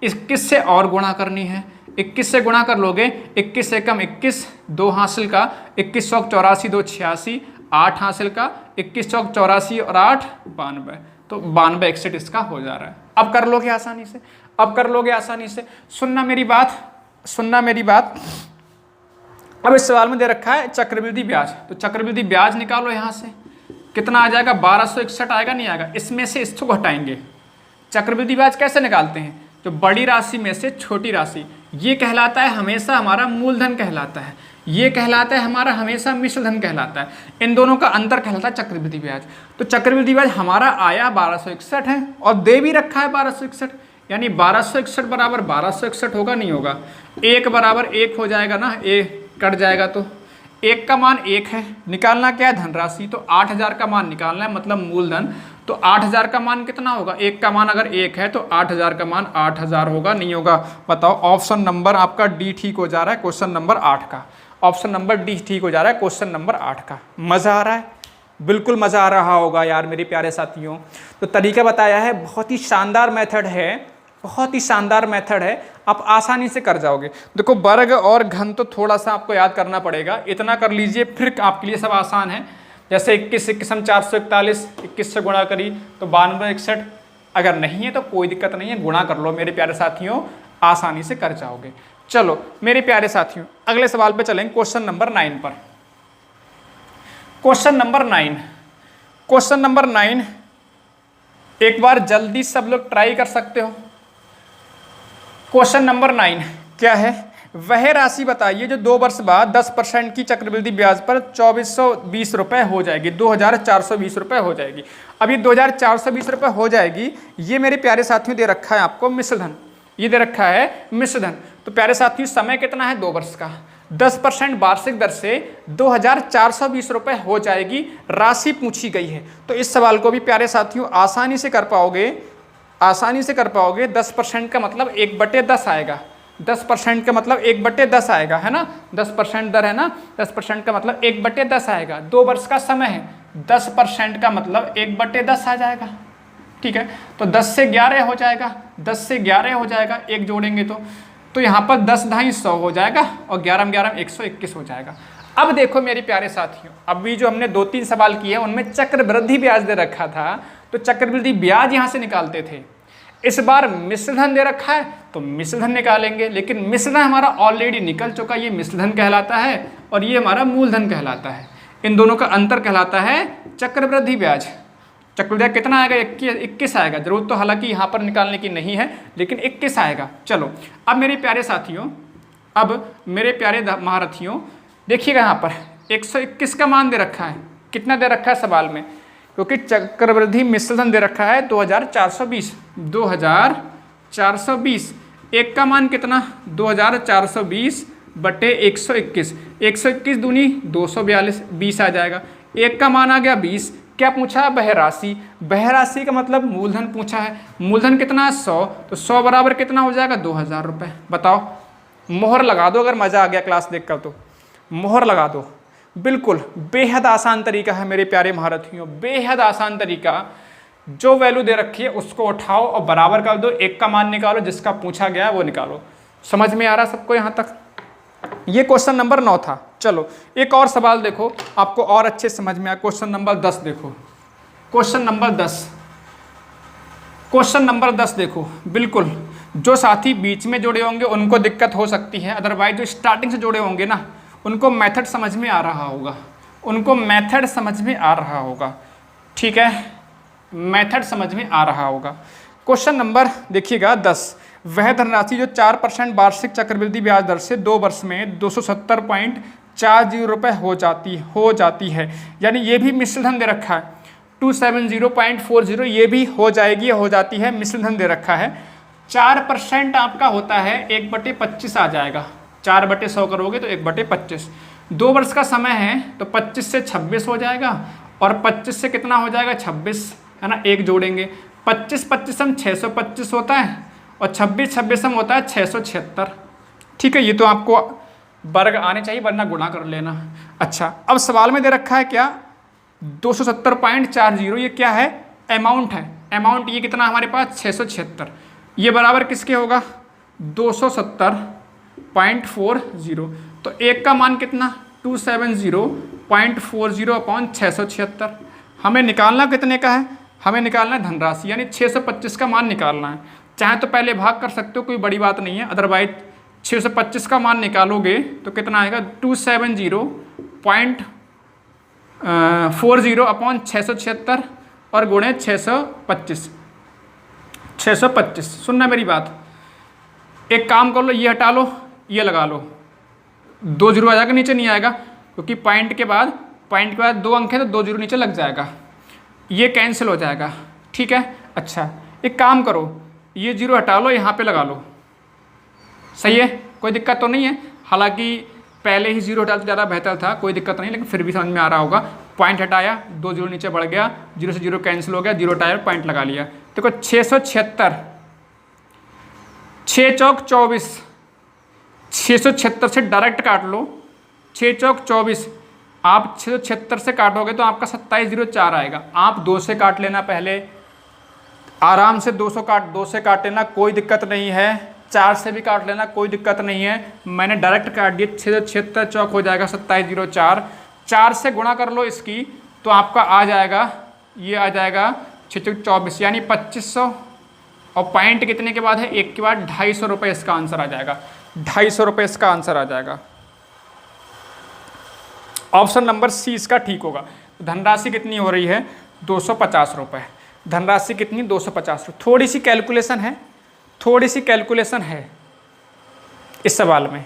21 से और गुणा करनी है, 21 से गुणा कर लोगे, 21 एकम 21, 2 हासिल का, 21 चौक 84, 2 86, 8 हासिल का, 21 चौक 84 और 8 92, तो 9261 इसका हो जा रहा है। अब कर लोगे आसानी से, अब कर लोगे आसानी से। सुनना मेरी बात, सुनना मेरी बात। अब इस सवाल में दे रखा है चक्रवृद्धि ब्याज, तो चक्रवृद्धि ब्याज निकालो। यहाँ से कितना आ जाएगा, 1261 आएगा, नहीं आएगा, इसमें से इसको घटाएंगे। चक्रवृद्धि ब्याज कैसे निकालते हैं, जो बड़ी राशि में से छोटी राशि, ये कहलाता है हमेशा हमारा मूलधन कहलाता है, ये कहलाता है हमारा हमेशा मिश्र धन कहलाता है। इन दोनों का अंतर कहलाता है चक्रवृद्धि ब्याज। तो चक्रवृद्धि ब्याज हमारा आया 1261 है और दे भी रखा है 1261, यानी 1261 बराबर 1261 होगा, नहीं होगा, 1 बराबर 1 हो जाएगा ना, ए कट जाएगा, तो 1 का मान 1 है। निकालना क्या है, धनराशि, तो 8000 का मान निकालना है, मतलब मूलधन। तो 8000 का मान कितना होगा, 1 का मान अगर 1 है तो 8000 का मान 8000 होगा, नहीं होगा, बताओ। ऑप्शन नंबर आपका डी ठीक हो जा रहा है, क्वेश्चन नंबर 8 का। ऑप्शन नंबर डी ठीक हो जा रहा है, क्वेश्चन नंबर 8 का। मज़ा आ रहा है, बिल्कुल मज़ा आ रहा होगा यार मेरे प्यारे साथियों। तो तरीका बताया है, बहुत ही शानदार मेथड है, बहुत ही शानदार मेथड है, आप आसानी से कर जाओगे। देखो वर्ग और घन तो थोड़ा सा आपको याद करना पड़ेगा, इतना कर लीजिए, फिर आपके लिए सब आसान है। जैसे 21 21 हम 441, 21 से गुणा करी तो 9261, अगर नहीं है तो कोई दिक्कत नहीं है, गुणा कर लो मेरे प्यारे साथियों, आसानी से कर जाओगे। चलो मेरे प्यारे साथियों, अगले सवाल पे चलेंगे, क्वेश्चन नंबर 9 पर। क्वेश्चन नंबर 9, क्वेश्चन नंबर 9 एक बार जल्दी सब लोग ट्राई कर सकते हो। क्वेश्चन नंबर 9 क्या है, वह राशि बताइए जो 2 वर्ष बाद 10% की चक्रवृद्धि ब्याज पर 2420 रुपये हो जाएगी, 2420 रुपये हो जाएगी। अब ये 2420 रुपये हो जाएगी, ये मेरे प्यारे साथियों दे रखा है आपको मिश्रधन, ये दे रखा है मिश्रधन। तो प्यारे साथियों समय कितना है, 2 वर्ष का, 10% वार्षिक दर से 2420 रुपये हो जाएगी, राशि पूछी गई है। तो इस सवाल को भी प्यारे साथियों आसानी से कर पाओगे, आसानी से कर पाओगे। 10% का मतलब 1/10 आएगा, 10% का मतलब 1/10 आएगा, है ना, 10% दर है ना, 10% का मतलब 1/10 आएगा। 2 वर्ष का समय है, 10% का मतलब 1/10 आ जाएगा, ठीक है। तो 10 से 11 हो जाएगा, 10 से 11 हो जाएगा, 1 जोड़ेंगे तो यहाँ पर 10 ढाई 100 हो जाएगा और 11 11 121 हो जाएगा। अब देखो मेरे प्यारे साथियों, अभी जो हमने 2-3 सवाल किए उनमें चक्रवृद्धि ब्याज दे रखा था, तो चक्रवृद्धि ब्याज यहाँ से निकालते थे। इस बार मिश्रधन दे रखा है तो मिश्रधन निकालेंगे, लेकिन मिश्रधन हमारा ऑलरेडी निकल चुका, ये मिश्रधन कहलाता है और ये हमारा मूलधन कहलाता है। इन दोनों का अंतर कहलाता है चक्रवृद्धि ब्याज। चक्रवृद्धि ब्याज कितना आएगा? 21 आएगा। जरूरत तो हालांकि यहाँ पर निकालने की नहीं है, लेकिन 21 आएगा। चलो अब मेरे प्यारे साथियों, अब मेरे प्यारे महारथियों, देखिएगा यहाँ पर 121 का मान दे रखा है। कितना दे रखा है सवाल में? क्योंकि चक्रवृद्धि मिश्रधन दे रखा है 2420। 2420 एक का मान कितना? 2420 बटे 121। 121 दूनी 242, 20 आ जाएगा। एक का मान आ गया 20। क्या पूछा है? बहराशि। बहराशि का मतलब मूलधन पूछा है। मूलधन कितना है? 100। तो 100 बराबर कितना हो जाएगा? 2000 रुपये। बताओ, मोहर लगा दो अगर मज़ा आ गया क्लास देखकर, तो मोहर लगा दो। बिल्कुल बेहद आसान तरीका है मेरे प्यारे महारथियों, बेहद आसान तरीका। जो वैल्यू दे रखी है उसको उठाओ और बराबर कर दो, एक का मान निकालो, जिसका पूछा गया है वो निकालो। समझ में आ रहा सबको यहाँ तक? ये क्वेश्चन नंबर 9 था। चलो एक और सवाल देखो, आपको और अच्छे समझ में आया। क्वेश्चन नंबर 10 देखो। क्वेश्चन नंबर 10, क्वेश्चन नंबर 10 देखो। बिल्कुल जो साथी बीच में जुड़े होंगे उनको दिक्कत हो सकती है, अदरवाइज जो स्टार्टिंग से जुड़े होंगे ना, उनको मेथड समझ में आ रहा होगा, उनको मेथड समझ में आ रहा होगा। ठीक है, मेथड समझ में आ रहा होगा। क्वेश्चन नंबर देखिएगा 10, वह धनराशि जो 4% वार्षिक चक्रवृद्धि ब्याज दर से 2 वर्ष में 270.40 रुपये हो जाती है। यानी ये भी मिश्रधन दे रखा है 270.40, ये भी हो जाएगी, हो जाती है, मिश्रधन दे रखा है। 4% आपका होता है 1/25 आ जाएगा। 4/100 करोगे तो 1/25। 2 वर्ष का समय है तो 25 से 26 हो जाएगा, और 25 से कितना हो जाएगा? 26, है ना। एक जोड़ेंगे, 25 हम 625 होता है, और 26 हम होता है 676। ठीक है, ये तो आपको वर्ग आने चाहिए, वरना गुणा कर लेना। अच्छा, अब सवाल में दे रखा है क्या? 270.40, ये क्या है? अमाउंट है। अमाउंट ये कितना हमारे पास? 676। ये बराबर किसके होगा? 270.40। तो एक का मान कितना? 270.40 अपॉन 676। हमें निकालना कितने का है? हमें निकालना है धनराशि, यानी 625 का मान निकालना है। चाहे तो पहले भाग कर सकते हो, कोई बड़ी बात नहीं है, अदरवाइज 625 का मान निकालोगे तो कितना आएगा? 270.40 अपॉन 676 और गुणे 625। 625, सुनना मेरी बात। एक काम कर लो, ये हटा लो, ये लगा लो, 2 जीरो आ जाएगा, नीचे नहीं आएगा, क्योंकि पॉइंट के बाद 2 अंक है तो 2 जीरो नीचे लग जाएगा, ये कैंसिल हो जाएगा। ठीक है। अच्छा, एक काम करो, ये जीरो हटा लो, यहाँ पे लगा लो। सही है, कोई दिक्कत तो नहीं है। हालांकि पहले ही जीरो हटा तो ज़्यादा बेहतर था, कोई दिक्कत नहीं, लेकिन फिर भी समझ में आ रहा होगा। पॉइंट हटाया, 2 जीरो नीचे बढ़ गया, जीरो से जीरो कैंसिल हो गया, जीरो हटाया, पॉइंट लगा लिया। देखो 676, 6 चौक 24, 676 से डायरेक्ट काट लो, 6 चौक 24। आप 676 से काटोगे तो आपका 2704 आएगा। आप 2 से काट लेना, पहले आराम से 2 से काट लेना, कोई दिक्कत नहीं है। 4 से भी काट लेना, कोई दिक्कत नहीं है। मैंने डायरेक्ट काट दिया, 676 चौक हो जाएगा 2704। 4 से गुणा कर लो इसकी, तो आपका आ जाएगा, ये आ जाएगा 6 चौक 24, यानी 2500। और पॉइंट कितने के बाद है? 1 के बाद 250 रुपये इसका आंसर आ जाएगा। 250 रुपये इसका आंसर आ जाएगा। ऑप्शन नंबर सी इसका ठीक होगा। धनराशि कितनी हो रही है? 250 रुपये। धनराशि कितनी? 250 रुपये। थोड़ी सी कैलकुलेशन है इस सवाल में।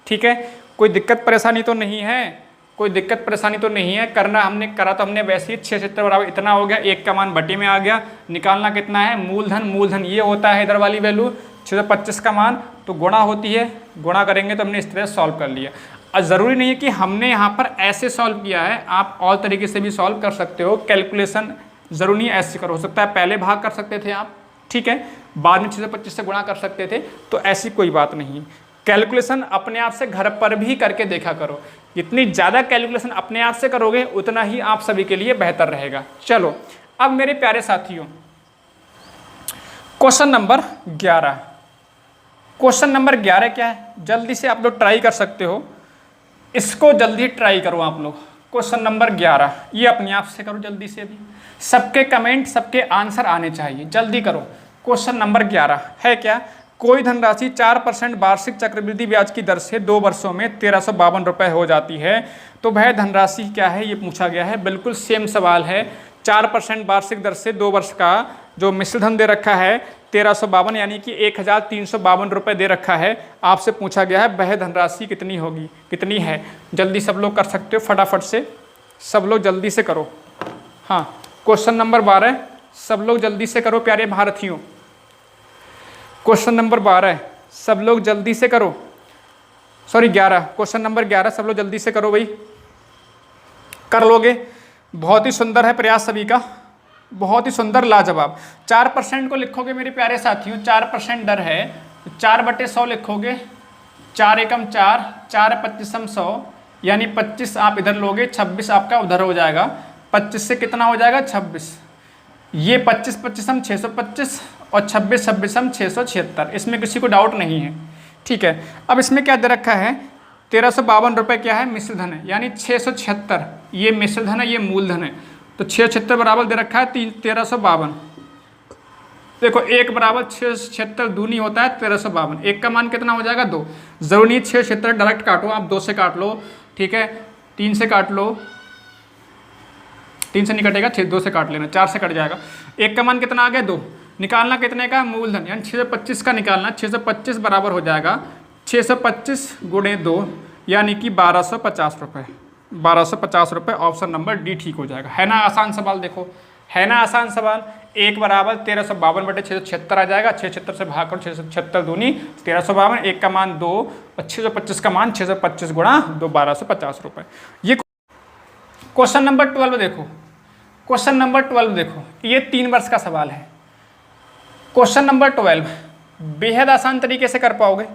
ठीक है, कोई दिक्कत परेशानी तो नहीं है, कोई दिक्कत परेशानी तो नहीं है। करना हमने करा तो हमने वैसे ही 676 बराबर इतना हो गया, 1 का मान बटे में आ गया। निकालना कितना है? मूलधन ये होता है इधर वाली वैल्यू 625 का मान, तो गुणा होती है, गुणा करेंगे तो हमने इस तरह सॉल्व कर लिया। और ज़रूरी नहीं है कि हमने यहाँ पर ऐसे सॉल्व किया है, आप और तरीके से भी सॉल्व कर सकते हो। कैलकुलेशन ज़रूरी नहीं ऐसे करो, हो सकता है पहले भाग कर सकते थे आप, ठीक है, बाद में 625 से गुणा कर सकते थे, तो ऐसी कोई बात नहीं। कैलकुलेशन अपने आप से घर पर भी करके देखा करो। जितनी ज़्यादा कैलकुलेशन अपने आप से करोगे उतना ही आप सभी के लिए बेहतर रहेगा। चलो अब मेरे प्यारे साथियों, क्वेश्चन नंबर 11। क्वेश्चन नंबर 11 क्या है? जल्दी से आप लोग ट्राई कर सकते हो, इसको जल्दी ट्राई करो आप लोग। क्वेश्चन नंबर 11 ये अपने आप से करो जल्दी से, अभी सबके कमेंट, सबके आंसर आने चाहिए, जल्दी करो। क्वेश्चन नंबर 11 है क्या? कोई धनराशि 4% वार्षिक चक्रवृद्धि ब्याज की दर से 2 वर्षों में 1352 रुपये हो जाती है। तो वह धनराशि क्या है ये पूछा गया है। बिल्कुल सेम सवाल है। 4% वार्षिक दर से 2 वर्ष का जो मिश्र धन दे रखा है 1352 यानी कि 1352 रुपये दे रखा है। आपसे पूछा गया है वह धनराशि कितनी होगी, कितनी है। जल्दी सब लोग कर सकते हो, फटाफट से सब लोग जल्दी से करो। हाँ, क्वेश्चन नंबर 12 सब लोग जल्दी से करो प्यारे महारथियों। क्वेश्चन नंबर 12 सब लोग जल्दी से करो, सॉरी 11, क्वेश्चन नंबर 11 सब लोग जल्दी से करो भाई, कर लोगे। बहुत ही सुंदर है प्रयास सभी का, बहुत ही सुंदर, लाजवाब। 4% को लिखोगे मेरे प्यारे साथियों, 4% दर है, 4/100 लिखोगे, 4 एकम 4, 4 पच्चीसम 100 यानी 25 आप इधर लोगे, 26 आपका उधर हो जाएगा। 25 से कितना हो जाएगा 26, ये 25 पच्चीसम 625 और 26 छब्बीसम 676। इसमें किसी को डाउट नहीं है, ठीक है। अब इसमें क्या दे रखा है 1352 रुपये क्या है मिश्र धन है, यानी 676 ये मिश्र धन है, ये मूलधन है। तो 676 बराबर दे रखा है 1352। देखो 1 बराबर 676 दूनी होता है 1352, 1 का मान कितना हो जाएगा 2। जरूरी नहीं 676 डायरेक्ट काटो, आप 2 से काट लो, ठीक है, 3 से काट लो, 3 से नहीं कटेगा, 2 से काट लेना, 4 से कट जाएगा। 1 का मान कितना आ गया 2, निकालना कितने का मूलधन, यानी 625 का निकालना। 625 बराबर हो जाएगा 625 गुणे 2 यानी कि 1250 रुपये, 1250 रुपये। ऑप्शन नंबर डी ठीक हो जाएगा। है ना आसान सवाल, देखो है ना आसान सवाल। 1 बराबर 1352/676 आ जाएगा, 676 से भाग करो, 676 दूनी 1352, 1 का मान 2 और 625 का मान 625 गुणा 2, 1250 रुपये। ये क्वेश्चन नंबर 12 देखो, क्वेश्चन नंबर 12 देखो, ये 3 वर्ष का सवाल है। क्वेश्चन नंबर 12 बेहद आसान तरीके से कर पाओगे।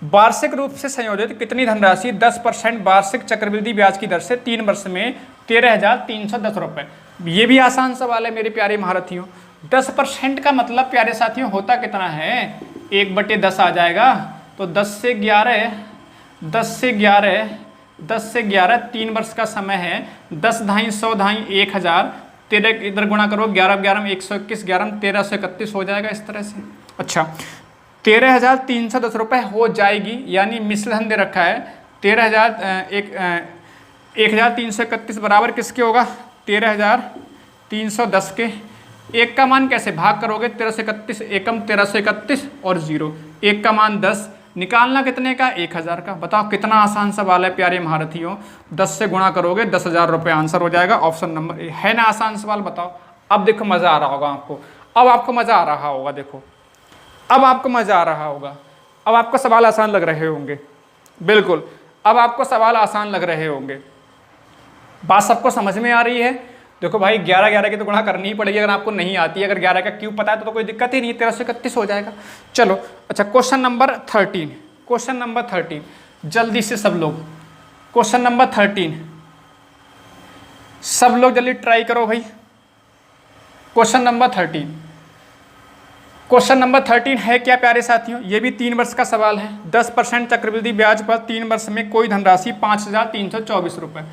वार्षिक रूप से संयोजित कितनी धनराशि 10% वार्षिक चक्रवृद्धि ब्याज की दर से 3 वर्ष में 13,310 रुपये। ये भी आसान सवाल है मेरे प्यारे महारथियों। 10% का मतलब प्यारे साथियों होता कितना है, 1/10 आ जाएगा। तो 10 से 11 3 वर्ष का समय है। 10 धाई 100 धाई 1000, 13 इधर गुणा करो, 11 11 121, 11 1331 हो जाएगा इस तरह से। अच्छा 13,310 रुपये हो जाएगी, यानी मिश्र धन दे रखा है 13,331 बराबर किसके होगा 13,310 के। 1 का मान कैसे भाग करोगे, 1331 एकम 1331 और 0, 1 का मान 10, निकालना कितने का 1000 का। बताओ कितना आसान सवाल है प्यारे महारथियों। 10 से गुणा करोगे 10,000 रुपये आंसर हो जाएगा। ऑप्शन नंबर ए है ना आसान सवाल। बताओ अब देखो मज़ा आ रहा होगा आपको, अब आपको मज़ा आ रहा होगा, देखो अब आपको मज़ा आ रहा होगा, अब आपको सवाल आसान लग रहे होंगे, बिल्कुल अब आपको सवाल आसान लग रहे होंगे। बात सबको समझ में आ रही है। देखो भाई 11 की तो गुणा करनी ही पड़ेगी, अगर आपको नहीं आती है। अगर 11 का क्यों पता है तो कोई दिक्कत ही नहीं है, 1331 हो जाएगा। चलो अच्छा क्वेश्चन नंबर 13, क्वेश्चन नंबर 13 जल्दी से सब लोग, क्वेश्चन नंबर 13 सब लोग जल्दी ट्राई करो भाई। क्वेश्चन नंबर 13, क्वेश्चन नंबर 13 है क्या प्यारे साथियों, ये भी 3 वर्ष का सवाल है। 10% चक्रवृद्धि ब्याज पर 3 वर्ष में कोई धनराशि 5,324 रुपये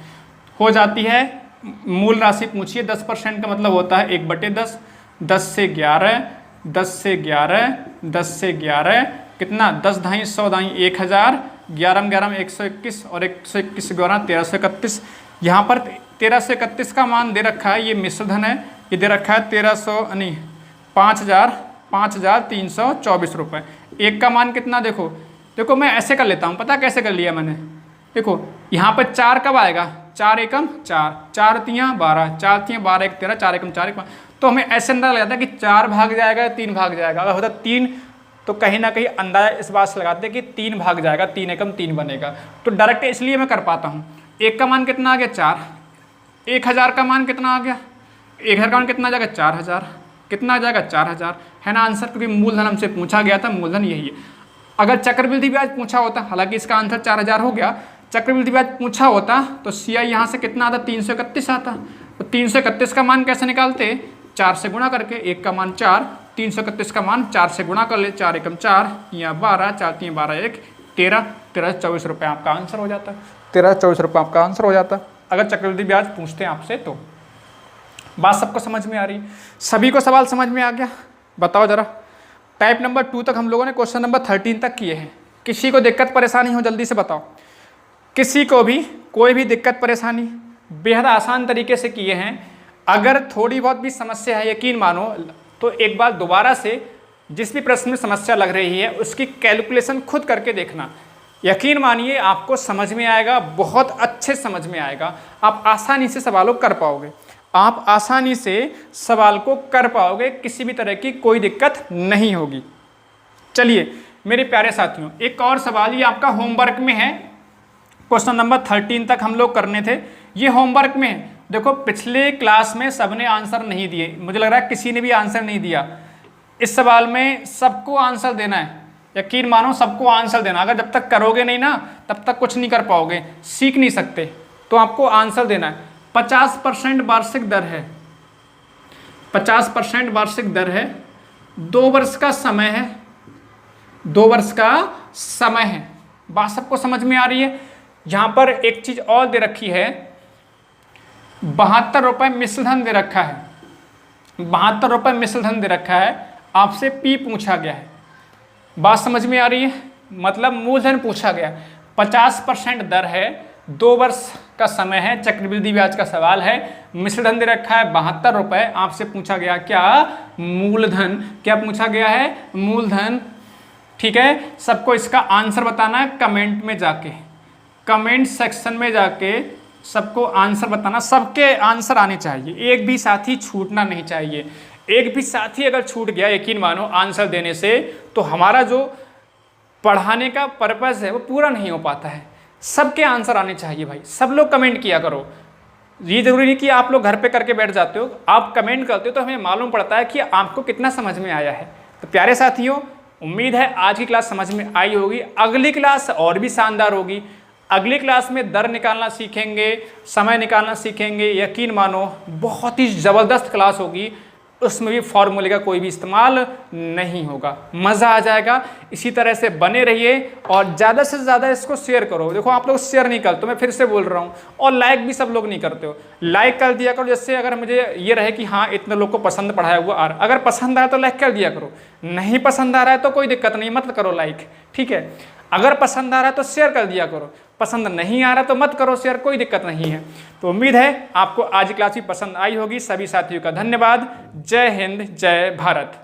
हो जाती है। मूल राशि पूछिए। 10% का मतलब होता है 1/10, 10 से 11, 10 से 11, 10 से 11 कितना, 10 धाई 100 धाई 1000, 11 11 121 और 121 12 1331। यहाँ पर 1331 का मान दे रखा है, ये मिश्र धन है, ये दे रखा है 5,324 रुपये। 1 का मान कितना, देखो मैं ऐसे कर लेता हूँ, पता कैसे कर लिया मैंने। देखो यहाँ पर 4 कब आएगा, 4 एकम 4, 4 तियाँ 12, 4 तियाँ 12 1 13, 4 एकम 4 1, तो हमें ऐसे अंदाजा लगाता है कि 4 भाग जाएगा 3 भाग जाएगा। अगर होता 3 तो कहीं ना कहीं अंदाजा इस बात से लगाते हैं कि 3 भाग जाएगा, 3 एकम 3 बनेगा। तो डायरेक्ट इसलिए मैं कर पाता हूँ। 1 का मान कितना आ गया 4, 1000 का मान कितना आ गया, 1000 का मान कितना आ जाएगा 4000, कितना आ जाएगा 4000, है ना आंसर। क्योंकि मूलधन हमसे पूछा गया था, मूलधन यही है। अगर चक्रवृद्धि ब्याज पूछा होता, हालांकि इसका आंसर 4000 हो गया, चक्रवृद्धि ब्याज पूछा होता तो CI यहाँ से कितना आता 331 आता। तो 331 का मान कैसे निकालते, 4 से गुणा करके, 1 का मान 4, 331 का मान 4 से गुणा कर ले, 4 एकम 4 या 12, 4 3 12 1 13, 1324 रुपये आपका आंसर हो जाता। 1324 रुपये आपका आंसर हो जाता अगर चक्रवृद्धि ब्याज पूछते हैं आपसे तो। बात सबको समझ में आ रही, सभी को सवाल समझ में आ गया, बताओ जरा। टाइप नंबर 2 तक हम लोगों ने क्वेश्चन नंबर 13 तक किए हैं। किसी को दिक्कत परेशानी हो जल्दी से बताओ, किसी को भी कोई भी दिक्कत परेशानी, बेहद आसान तरीके से किए हैं। अगर थोड़ी बहुत भी समस्या है यकीन मानो तो एक बार दोबारा से जिस भी प्रश्न में समस्या लग रही है उसकी कैलकुलेशन खुद करके देखना। यकीन मानिए आपको समझ में आएगा, बहुत अच्छे समझ में आएगा। आप आसानी से सवालों को कर पाओगे, आप आसानी से सवाल को कर पाओगे, किसी भी तरह की कोई दिक्कत नहीं होगी। चलिए मेरे प्यारे साथियों, एक और सवाल ये आपका होमवर्क में है, क्वेश्चन नंबर 13 तक हम लोग करने थे, ये होमवर्क में है। देखो पिछले क्लास में सबने आंसर नहीं दिए, मुझे लग रहा है किसी ने भी आंसर नहीं दिया। इस सवाल में सबको आंसर देना है, यकीन मानो सबको आंसर देना। अगर जब तक करोगे नहीं ना तब तक कुछ नहीं कर पाओगे, सीख नहीं सकते, तो आपको आंसर देना है। 50% वार्षिक दर है, 50% वार्षिक दर है, 2 वर्ष का समय है, 2 वर्ष का समय है। बात सबको समझ में आ रही है। यहाँ पर एक चीज और दे रखी है, 72 रुपये मिश्र धन दे रखा है, 72 रुपये मिश्र धन दे रखा है। आपसे पी पूछा गया है, बात समझ में आ रही है, मतलब मूलधन पूछा गया। 50% दर है, 2 वर्ष का समय है, चक्रवृद्धि ब्याज का सवाल है, मिश्र धन दे रखा है 72 रुपये। आपसे पूछा गया क्या? मूलधन। क्या पूछा गया है? मूलधन। ठीक है, सबको इसका आंसर बताना है कमेंट में जाके, कमेंट सेक्शन में जाके सबको आंसर बताना। सबके आंसर आने चाहिए, एक भी साथी छूटना नहीं चाहिए। एक भी साथी अगर छूट गया यकीन मानो आंसर देने से तो हमारा जो पढ़ाने का पर्पस है वो पूरा नहीं हो पाता है। सबके आंसर आने चाहिए भाई, सब लोग कमेंट किया करो। ये जरूरी नहीं कि आप लोग घर पे करके बैठ जाते हो, आप कमेंट करते हो तो हमें मालूम पड़ता है कि आपको कितना समझ में आया है। तो प्यारे साथियों, उम्मीद है आज की क्लास समझ में आई होगी। अगली क्लास और भी शानदार होगी। अगली क्लास में दर निकालना सीखेंगे, समय निकालना सीखेंगे। यकीन मानो बहुत ही ज़बरदस्त क्लास होगी, उसमें भी फॉर्मूले का कोई भी इस्तेमाल नहीं होगा, मज़ा आ जाएगा। इसी तरह से बने रहिए और ज़्यादा से ज़्यादा इसको शेयर करो। देखो आप लोग शेयर नहीं करते, मैं फिर से बोल रहा हूँ, और लाइक भी सब लोग नहीं करते हो। लाइक कर दिया करो, जिससे अगर मुझे ये रहे कि हाँ इतने लोग को पसंद पढ़ाया हुआ आ रहा। अगर पसंद आया तो लाइक कर दिया करो, नहीं पसंद आ रहा है तो कोई दिक्कत नहीं, मत करो लाइक, ठीक है। अगर पसंद आ रहा है तो शेयर कर दिया करो, पसंद नहीं आ रहा तो मत करो शेयर, कोई दिक्कत नहीं है। तो उम्मीद है आपको आज की क्लास भी पसंद आई होगी। सभी साथियों का धन्यवाद। जय हिंद, जय भारत।